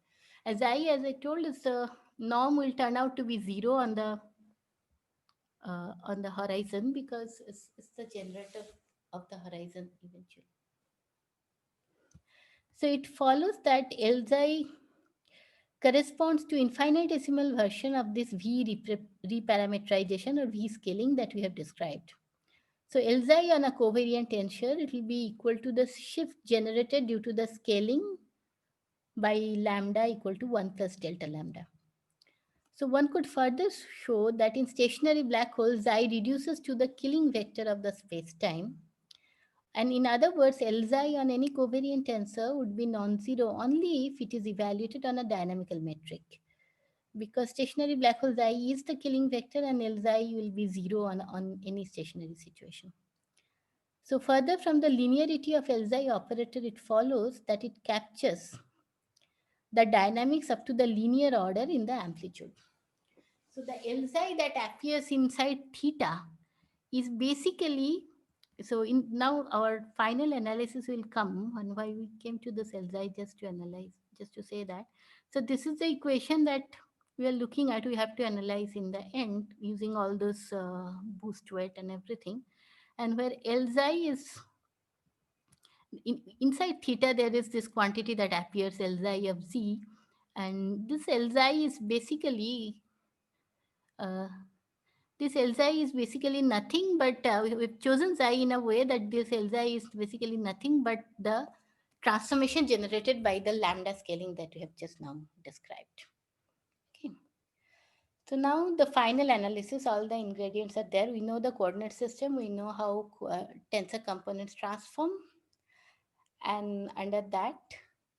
B: As xi, as I told, is the norm will turn out to be 0 on the horizon because it's the generator of the horizon eventually. So it follows that Lxi corresponds to infinitesimal version of this V reparametrization or V scaling that we have described. So Lxi on a covariant tensor, it will be equal to the shift generated due to the scaling by lambda equal to 1 plus delta lambda. So one could further show that in stationary black holes, xi reduces to the killing vector of the space-time. And in other words, Lxi on any covariant tensor would be non-zero only if it is evaluated on a dynamical metric. Because stationary black hole xi is the killing vector and Lxi will be 0 on any stationary situation. So further from the linearity of Lxi operator, it follows that it captures the dynamics up to the linear order in the amplitude. So the Lxi that appears inside theta is basically, so in now our final analysis will come on why we came to this Lxi, just to analyze, just to say that. So this is the equation that we are looking at. We have to analyze in the end using all this boost weight and everything. And where Lxi is, inside theta, there is this quantity that appears Lxi of z. And this Lxi is basically this Lxi is basically nothing, but we've chosen xi in a way that this Lxi is basically nothing but the transformation generated by the lambda scaling that we have just now described. Okay. So now the final analysis, all the ingredients are there. We know the coordinate system. We know how tensor components transform. And under that,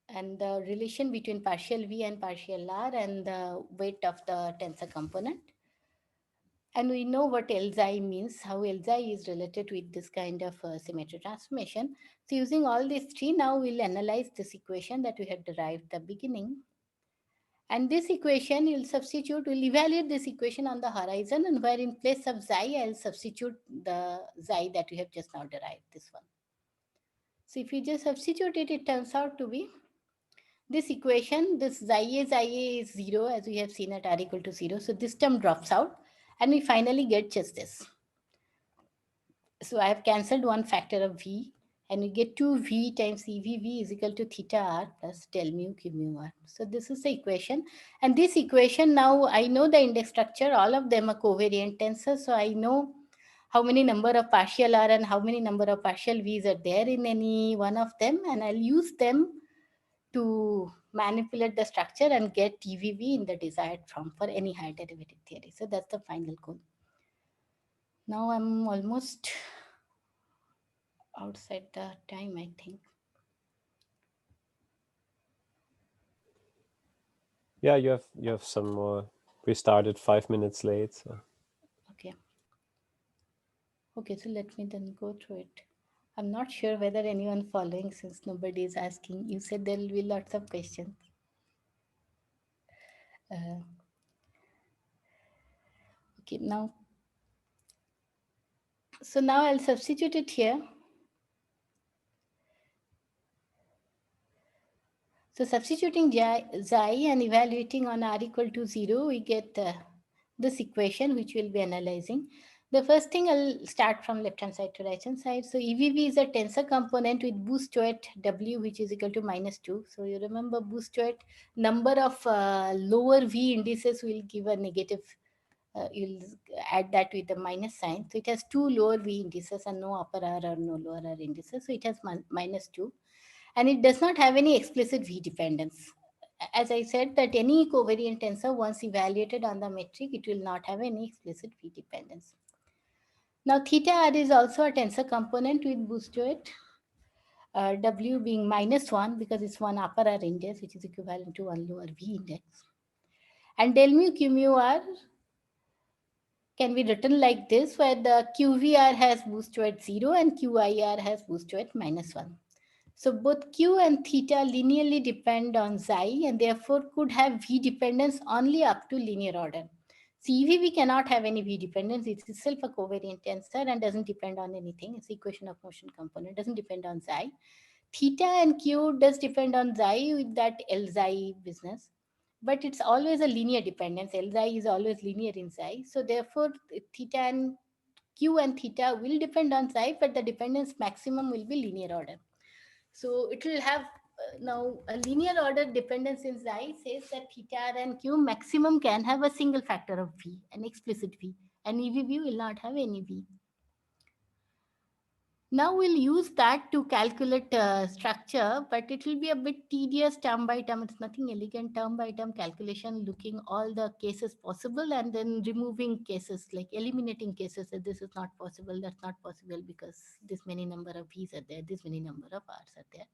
B: and the relation between partial V and partial R and the weight of the tensor component. And we know what Lxi means, how Lxi is related with this kind of symmetry transformation. So using all these three, now we'll analyze this equation that we had derived at the beginning. And this equation, we'll evaluate this equation on the horizon, and where in place of xi, I'll substitute the xi that we have just now derived, this one. So if you just substitute it, it turns out to be this equation, this xia is 0, as we have seen at r equal to 0. So this term drops out, and we finally get just this. So I have cancelled one factor of v, and we get 2v times evv is equal to theta r plus del mu q mu r. So this is the equation. And this equation, now I know the index structure, all of them are covariant tensors. So I know how many number of partial r and how many number of partial v's are there in any one of them. And I'll use them to manipulate the structure and get TVV in the desired form for any higher derivative theory. So that's the final goal. Now I'm almost outside the time, I think.
A: Yeah, you have some more. We started 5 minutes late. So.
B: Okay. Okay, so let me then go through it. I'm not sure whether anyone following, since nobody is asking. You said there will be lots of questions. Okay, now. So now I'll substitute it here. So substituting xi and evaluating on r equal to 0, we get this equation, which we'll be analyzing. The first thing, I'll start from left-hand side to right-hand side. So EVV is a tensor component with boost weight W, which is equal to -2. So you remember boost weight, number of lower V indices will give a negative. You'll add that with the minus sign. So it has 2 lower V indices and no upper R or no lower R indices. So it has -2. And it does not have any explicit V dependence. As I said, that any covariant tensor, once evaluated on the metric, it will not have any explicit V dependence. Now, theta r is also a tensor component with boost weight, W being -1 because it's one upper R index, which is equivalent to one lower V index. And del mu q mu r can be written like this, where the QVR has boost weight 0 and QIR has boost weight -1. So both Q and theta linearly depend on xi and therefore could have V dependence only up to linear order. CVV cannot have any V dependence. It's itself a covariant tensor and doesn't depend on anything. It's equation of motion component, doesn't depend on xi. Theta and Q does depend on xi with that Lxi business, but it's always a linear dependence. Lxi is always linear in xi. So therefore theta and Q and theta will depend on xi, but the dependence maximum will be linear order. So it will have now a linear order dependence in xi says that theta and q maximum can have a single factor of v, an explicit v, and EVV will not have any v. Now we'll use that to calculate structure, but it will be a bit tedious term by term. It's nothing elegant, term by term calculation, looking all the cases possible and then removing cases, like eliminating cases that this is not possible, that's not possible because this many number of v's are there, this many number of r's are there.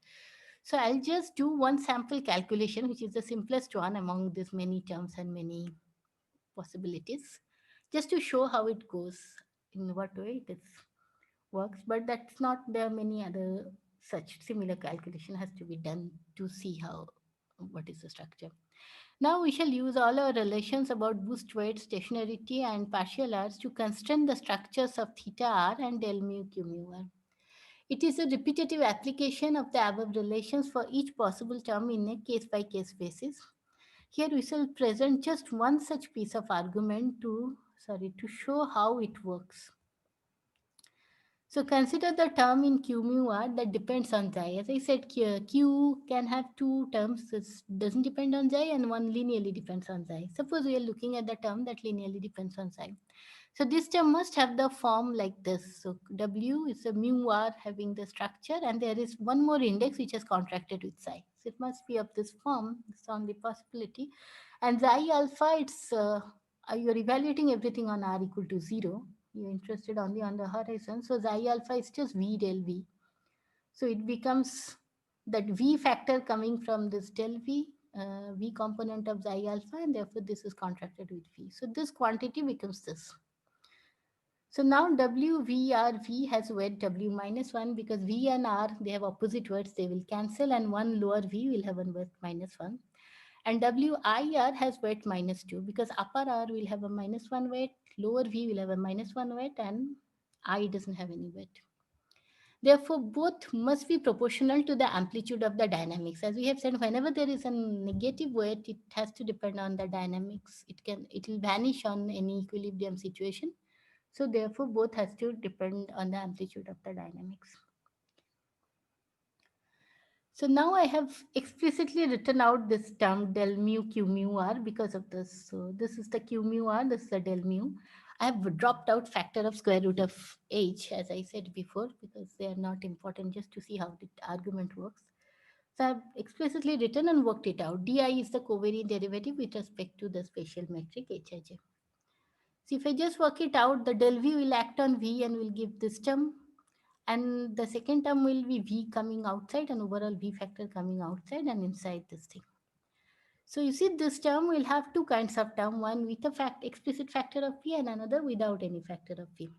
B: So I'll just do one sample calculation, which is the simplest one among these many terms and many possibilities, just to show how it goes, in what way it is works. But that's not, there are many other such similar calculation has to be done to see how, what is the structure. Now we shall use all our relations about boost weight, stationarity and partial r's to constrain the structures of theta r and del mu q mu r. It is a repetitive application of the above relations for each possible term in a case-by-case basis. Here we shall present just one such piece of argument to show how it works. So consider the term in Q mu r that depends on xi. As I said, Q can have two terms. It doesn't depend on xi and one linearly depends on xi. Suppose we are looking at the term that linearly depends on xi. So this term must have the form like this. So W is a mu r having the structure and there is one more index which is contracted with psi. So it must be of this form. It's on the possibility. And xi alpha, you're evaluating everything on r equal to 0. You're interested only on the horizon. So xi alpha is just V del V. So it becomes that V factor coming from this del V, V component of xi alpha, and therefore this is contracted with V. So this quantity becomes this. So now W, V, R, V has weight W minus 1 because V and R, they have opposite weights, they will cancel, and one lower V will have one weight minus 1. And WIR has weight minus 2 because upper R will have a minus 1 weight, lower V will have a minus 1 weight, and I doesn't have any weight. Therefore, both must be proportional to the amplitude of the dynamics. As we have said, whenever there is a negative weight, it has to depend on the dynamics. It will vanish on any equilibrium situation. So therefore, both has to depend on the amplitude of the dynamics. So now I have explicitly written out this term del mu q mu r because of this. So this is the q mu r, this is the del mu. I have dropped out factor of square root of h, as I said before, because they are not important, just to see how the argument works. So I've explicitly written and worked it out. Di is the covariant derivative with respect to the spatial metric hij. So if I just work it out, the del v will act on v and will give this term. And the second term will be v coming outside and overall v factor coming outside and inside this thing. So you see this term will have two kinds of term, one with a explicit factor of v and another without any factor of v.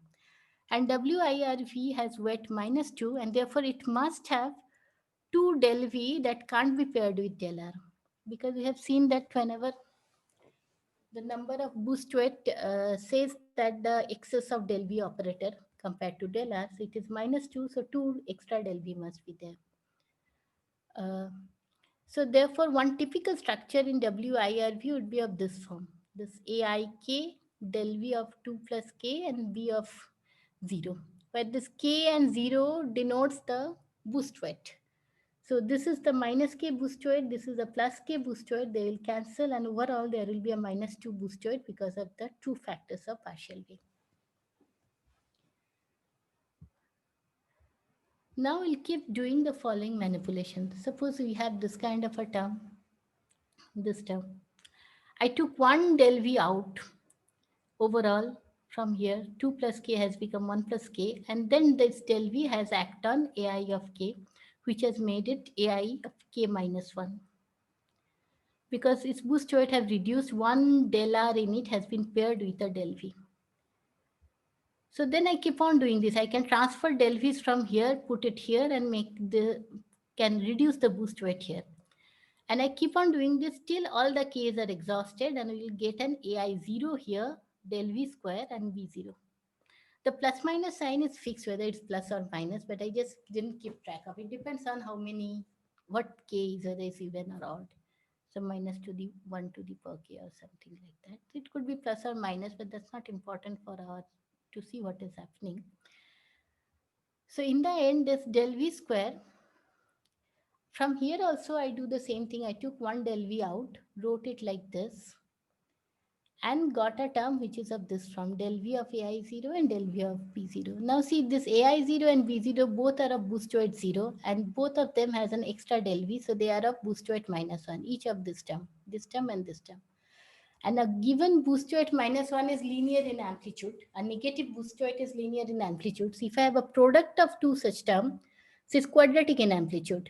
B: And WIRV has weight minus 2 and therefore it must have 2 del v that can't be paired with del r. Because we have seen that whenever the number of boost weight says that the excess of del v operator compared to del r, so it is minus 2, so 2 extra del v must be there. So therefore, one typical structure in WIRV would be of this form. This AIK del V of 2 plus K and V of 0. Where this K and 0 denotes the boost weight. So this is the minus K boost weight, this is a plus K boost weight, they will cancel and overall there will be a minus 2 boost weight because of the two factors of partial V. Now we'll keep doing the following manipulation. Suppose we have this kind of a term, this term. I took one del V out overall from here, 2 plus K has become 1 plus K, and then this del V has acted on AI of K, which has made it AI of K minus 1. Because its boost weight have reduced, one del R in it has been paired with a del V. So then I keep on doing this. I can transfer del V's from here, put it here, and can reduce the boost weight here. And I keep on doing this till all the K's are exhausted and we will get an AI0 here, del V square and V0. The plus minus sign is fixed whether it's plus or minus, but I just didn't keep track of it. Depends on what K is, whether it's even or odd. So minus to the 1 to the per K or something like that. It could be plus or minus, but that's not important for to see what is happening. So in the end, this del V square, from here also I do the same thing. I took one del V out, wrote it like this, and got a term which is of this from del V of AI0 and del V of B0. Now see this AI0 and B0 both are of boost weight 0 and both of them has an extra del V. So they are of boost weight minus 1, each of this term and this term. And a given boost weight minus 1 is linear in amplitude. A negative boost weight is linear in amplitude. So if I have a product of two such terms, so it's quadratic in amplitude.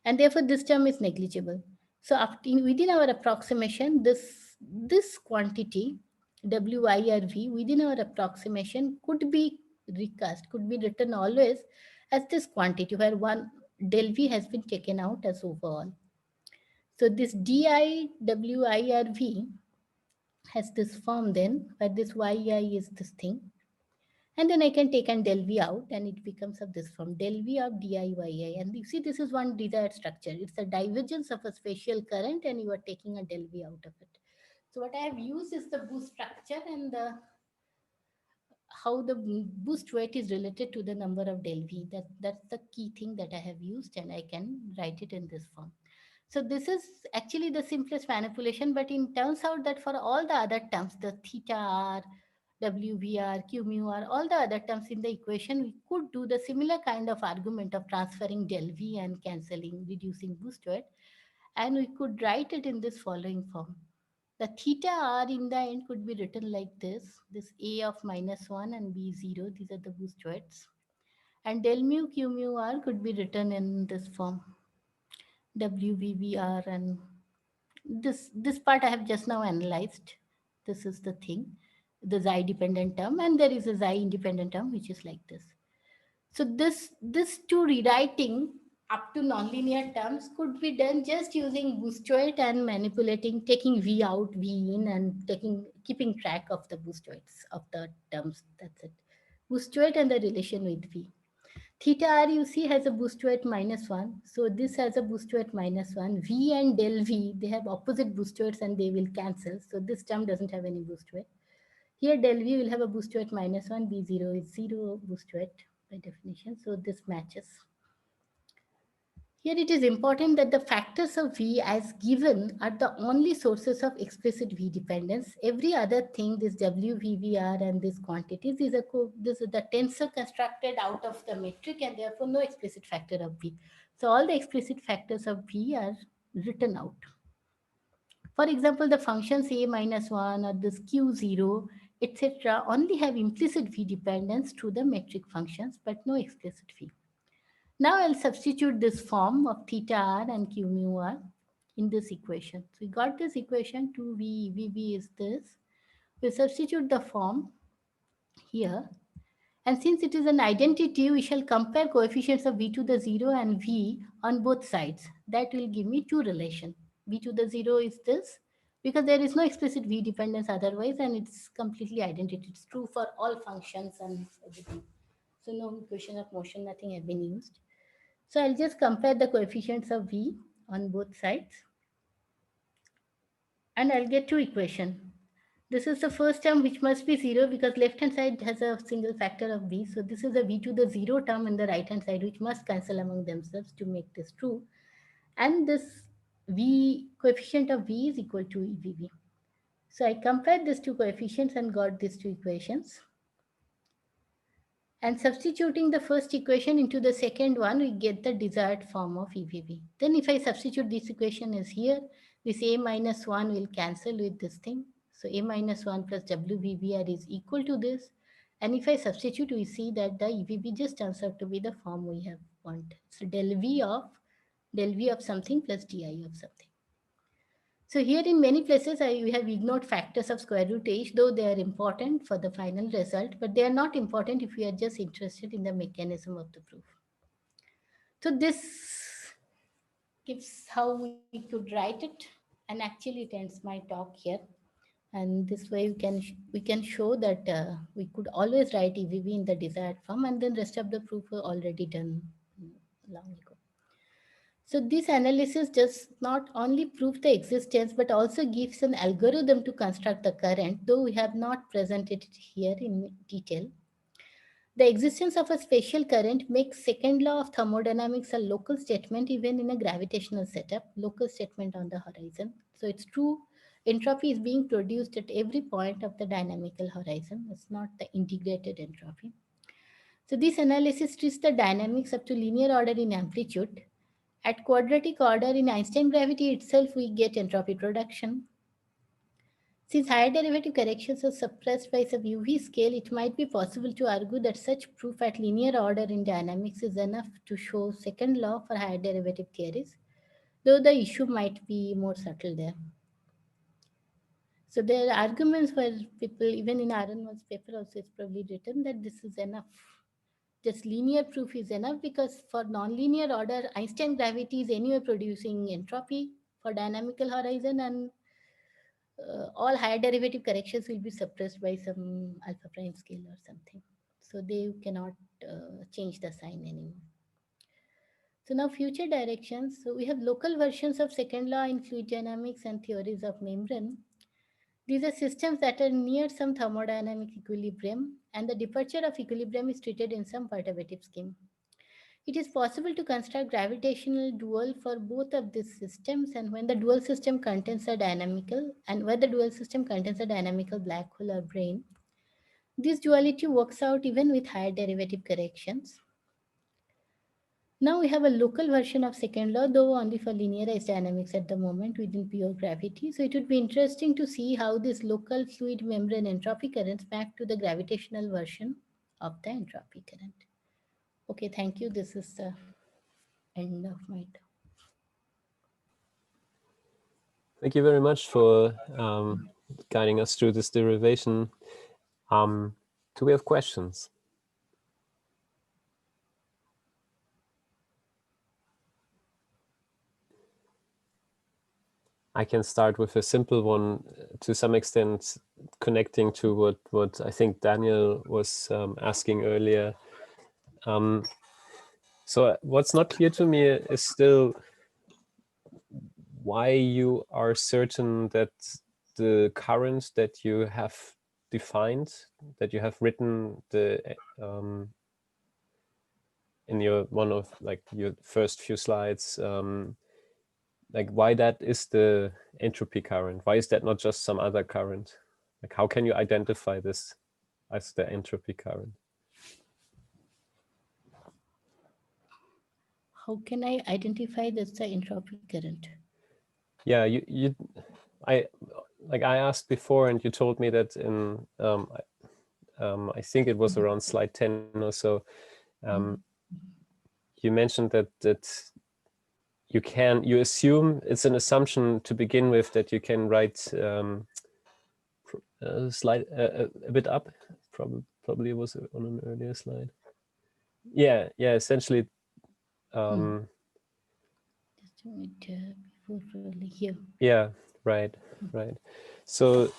B: And therefore this term is negligible. So within our approximation, this quantity, WIRV, within our approximation could be recast, could be written always as this quantity where one del V has been taken out as overall. So this DIWIRV has this form then, where this yi is this thing. And then I can take an del v out and it becomes of this form, del v of diyi. And you see this is one desired structure. It's a divergence of a spatial current and you are taking a del v out of it. So what I have used is the boost structure and the how the boost weight is related to the number of del V. That's the key thing that I have used, and I can write it in this form. So this is actually the simplest manipulation, but it turns out that for all the other terms, the theta r, WVR, Q mu r, all the other terms in the equation, we could do the similar kind of argument of transferring del V and cancelling, reducing boost weight. And we could write it in this following form. The theta r in the end could be written like this A of -1 and B 0, these are the boost weights. And del mu Q mu r could be written in this form, WVVR, and this part I have just now analyzed. This is the thing, the xi dependent term, and there is a xi independent term which is like this. So this two rewriting up to nonlinear terms could be done just using boost weight and manipulating, taking V out, V in, and keeping track of the boost weights of the terms. That's it. Boost weight and the relation with V. Theta r you see has a boost weight -1. So this has a boost weight -1. V and del V, they have opposite boost weights and they will cancel. So this term doesn't have any boost weight. Here del V will have a boost weight -1, B0 is 0 boost weight by definition. So this matches. Here it is important that the factors of V as given are the only sources of explicit V dependence. Every other thing, this W, V, V, R and these quantities this is the tensor constructed out of the metric and therefore no explicit factor of V. So all the explicit factors of V are written out. For example, the functions A -1 or this Q0, etc. only have implicit V dependence to the metric functions, but no explicit V. Now I'll substitute this form of theta r and Q mu r in this equation. So we got this equation 2V, VB is this. We substitute the form here. And since it is an identity, we shall compare coefficients of V to the 0 and V on both sides. That will give me two relations. V to the 0 is this, because there is no explicit V dependence otherwise, and it's completely identity. It's true for all functions and everything. So no equation of motion, nothing has been used. So I'll just compare the coefficients of V on both sides. And I'll get two equations. This is the first term which must be 0 because left hand side has a single factor of V. So this is a V to the 0 term in the right hand side which must cancel among themselves to make this true. And this V coefficient of V is equal to EVV. So I compared these two coefficients and got these two equations. And substituting the first equation into the second one, we get the desired form of EVV. Then if I substitute this equation is here, this A -1 will cancel with this thing. So A -1 plus WVVR is equal to this. And if I substitute, we see that the EVV just turns out to be the form we have want. So del V of something plus DI of something. So here in many places, we have ignored factors of square root h, though they are important for the final result, but they are not important if we are just interested in the mechanism of the proof. So this gives how we could write it, and actually it ends my talk here. And this way we can show that we could always write EVV in the desired form, and then rest of the proof were already done long ago. So this analysis does not only prove the existence, but also gives an algorithm to construct the current, though we have not presented it here in detail. The existence of a spatial current makes second law of thermodynamics a local statement even in a gravitational setup, local statement on the horizon. So it's true, entropy is being produced at every point of the dynamical horizon. It's not the integrated entropy. So this analysis treats the dynamics up to linear order in amplitude. At quadratic order in Einstein gravity itself, we get entropy production. Since higher derivative corrections are suppressed by some UV scale, it might be possible to argue that such proof at linear order in dynamics is enough to show second law for higher derivative theories, though the issue might be more subtle there. So there are arguments where people, even in Aron's paper also, it's probably written that this is enough. Just linear proof is enough because for nonlinear order, Einstein gravity is anyway producing entropy for dynamical horizon, and all higher derivative corrections will be suppressed by some alpha prime scale or something. So they cannot change the sign anymore. So now future directions. So we have local versions of second law in fluid dynamics and theories of membrane. These are systems that are near some thermodynamic equilibrium, and the departure of equilibrium is treated in some perturbative scheme. It is possible to construct gravitational dual for both of these systems, and when the dual system contains a dynamical, and where the dual system contains a dynamical black hole or brane, this duality works out even with higher derivative corrections. Now we have a local version of second law, though only for linearized dynamics at the moment within pure gravity. So it would be interesting to see how this local fluid membrane entropy currents map to the gravitational version of the entropy current. Okay, thank you. This is the end of my talk.
A: Thank you very much for guiding us through this derivation. Do we have questions? I can start with a simple one, to some extent connecting to what I think Daniel was asking earlier. So what's not clear to me is still why you are certain that the current that you have defined, that you have written in your one of like your first few slides, like why that is the entropy current? Why is that not just some other current? Like how can you identify this as the entropy current?
B: How can I identify that's the entropy current?
A: Yeah, I asked before, and you told me that in I think it was around slide 10 or so. You mentioned that you assume it's an assumption to begin with that you can write slide a bit up. Probably it was on an earlier slide. Yeah, essentially.
B: Just a minute before really here.
A: Yeah, right. So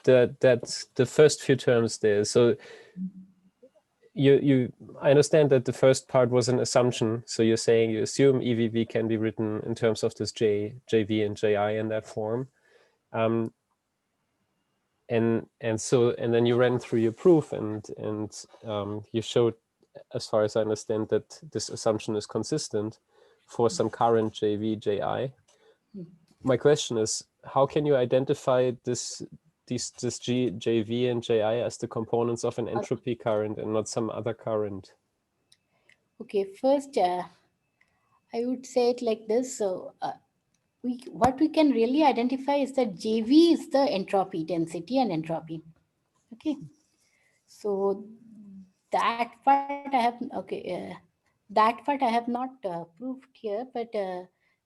A: that's the first few terms there. So I understand that the first part was an assumption. So you're saying you assume EVV can be written in terms of this JV and JI in that form. And then you ran through your proof and you showed, as far as I understand, that this assumption is consistent for some current JV, JI. My question is, how can you identify this JV and JI as the components of an entropy current and not some other current?
B: Okay, first I would say it like this. So what we can really identify is that JV is the entropy, density and entropy. Okay, so that part I have that part I have not proved here, but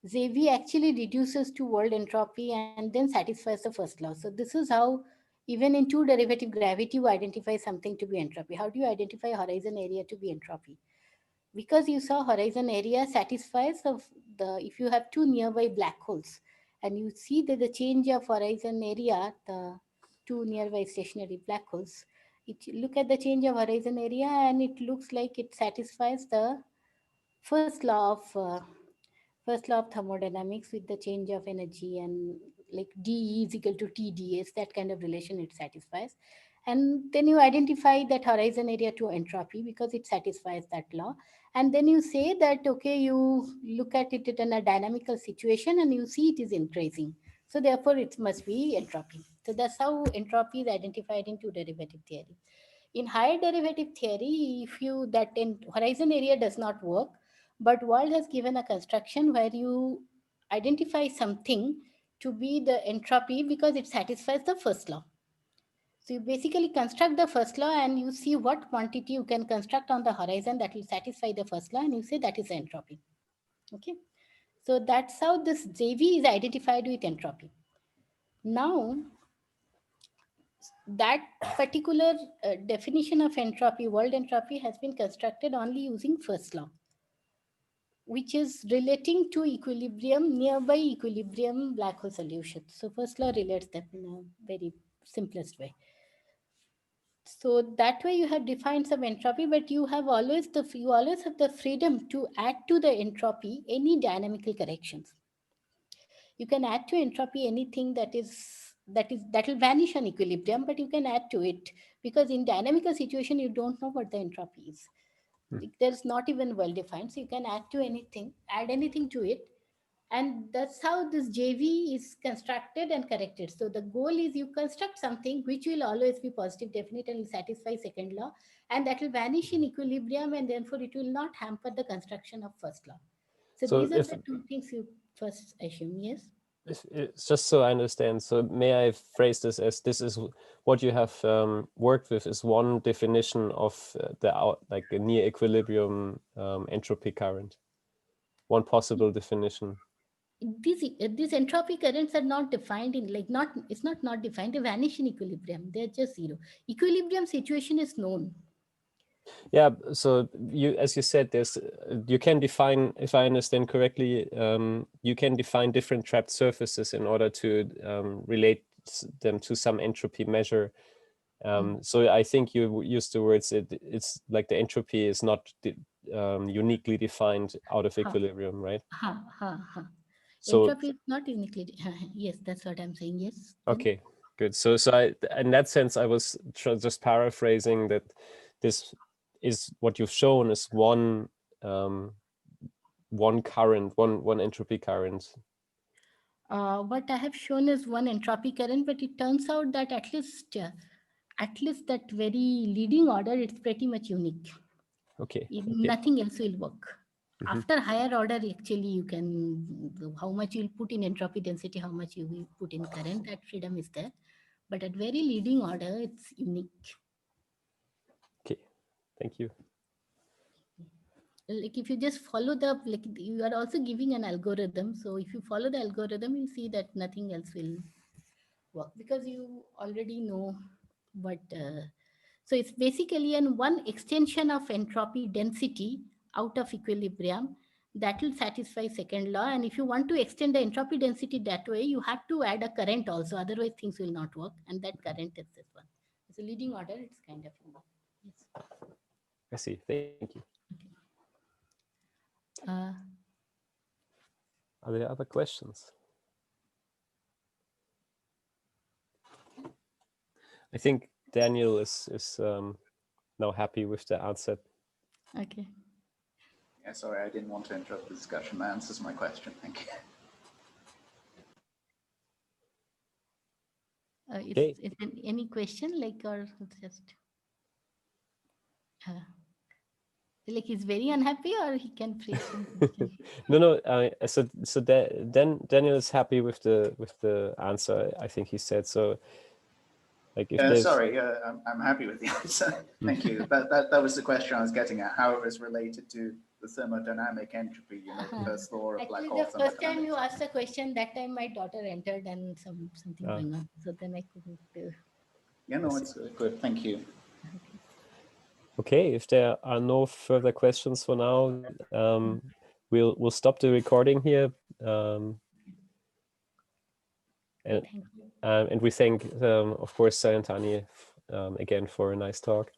B: JV actually reduces to world entropy and then satisfies the first law. So this is how even in two derivative gravity you identify something to be entropy. How do you identify horizon area to be entropy? Because you saw horizon area satisfies if you have two nearby black holes and you see that the change of horizon area, the two nearby stationary black holes, look at the change of horizon area and it looks like it satisfies the first law of thermodynamics with the change of energy, and like dE is equal to TdS, that kind of relation it satisfies. And then you identify that horizon area to entropy because it satisfies that law. And then you say that, okay, you look at it in a dynamical situation and you see it is increasing. So therefore it must be entropy. So that's how entropy is identified in two derivative theory. In higher derivative theory, if you that in horizon area does not work, but Wald has given a construction where you identify something to be the entropy because it satisfies the first law. So you basically construct the first law and you see what quantity you can construct on the horizon that will satisfy the first law, and you say that is entropy. Okay. So that's how this JV is identified with entropy. Now, that particular definition of entropy, world entropy, has been constructed only using first law, which is relating to equilibrium, nearby equilibrium black hole solutions. So first law relates them in a very simplest way. So that way you have defined some entropy, but you always have the freedom to add to the entropy any dynamical corrections. You can add to entropy anything that is that will vanish on equilibrium, but you can add to it, because in dynamical situation you don't know what the entropy is. There's not even well defined, so you can add anything to it, and that's how this JV is constructed and corrected. So the goal is you construct something which will always be positive definite and will satisfy second law, and that will vanish in equilibrium, and therefore it will not hamper the construction of first law. So these are the two things you first assume. Yes.
A: It's just so I understand. So may I phrase this as this is what you have worked with is one definition of like a near equilibrium entropy current, one possible definition.
B: These entropy currents are not defined in it's not defined. They vanish in equilibrium. They're just zero. Equilibrium situation is known.
A: Yeah, so as you said, you can define, if I understand correctly, you can define different trapped surfaces in order to relate them to some entropy measure. So I think you used the words, it's like the entropy is not uniquely defined out of equilibrium, right?
B: So entropy is not uniquely, yes, that's what I'm saying, yes.
A: Okay, good. So in that sense, I was just paraphrasing that this is what you've shown is one current, one entropy current.
B: What I have shown is one entropy current, but it turns out that at least that very leading order, it's pretty much unique.
A: Okay.
B: Nothing else will work. After higher order, actually, you can, how much you'll put in entropy density, how much you will put in current, that freedom is there. But at very leading order, it's unique.
A: Okay, thank you.
B: Like if you just follow you are also giving an algorithm. So if you follow the algorithm, you'll see that nothing else will work, because you already know what. So it's basically one extension of entropy density out of equilibrium that will satisfy second law. And if you want to extend the entropy density that way, you have to add a current also. Otherwise, things will not work. And that current is this one. It's a leading order. It's kind of unique. Yes.
A: I see. Thank you.
B: Okay.
A: Are there other questions? I think Daniel is now happy with the answer.
B: Okay.
D: Yeah, sorry, I didn't want to interrupt the discussion. That answers my question. Thank you.
B: Is any question or just like he's very unhappy, or he can phrase something?
A: No. So Daniel is happy with the answer. I think he said so. Like if there's...
D: Sorry, I'm happy with the answer. Thank you. That was the question I was getting at, how it was related to the thermodynamic entropy, the first law of black hole.
B: The first time you asked the question, that time my daughter entered and something going on. So then I couldn't.
D: Yeah, no, it's good. Thank you.
A: Okay, if there are no further questions for now, we'll stop the recording here. And we thank, of course, Sayantani again for a nice talk.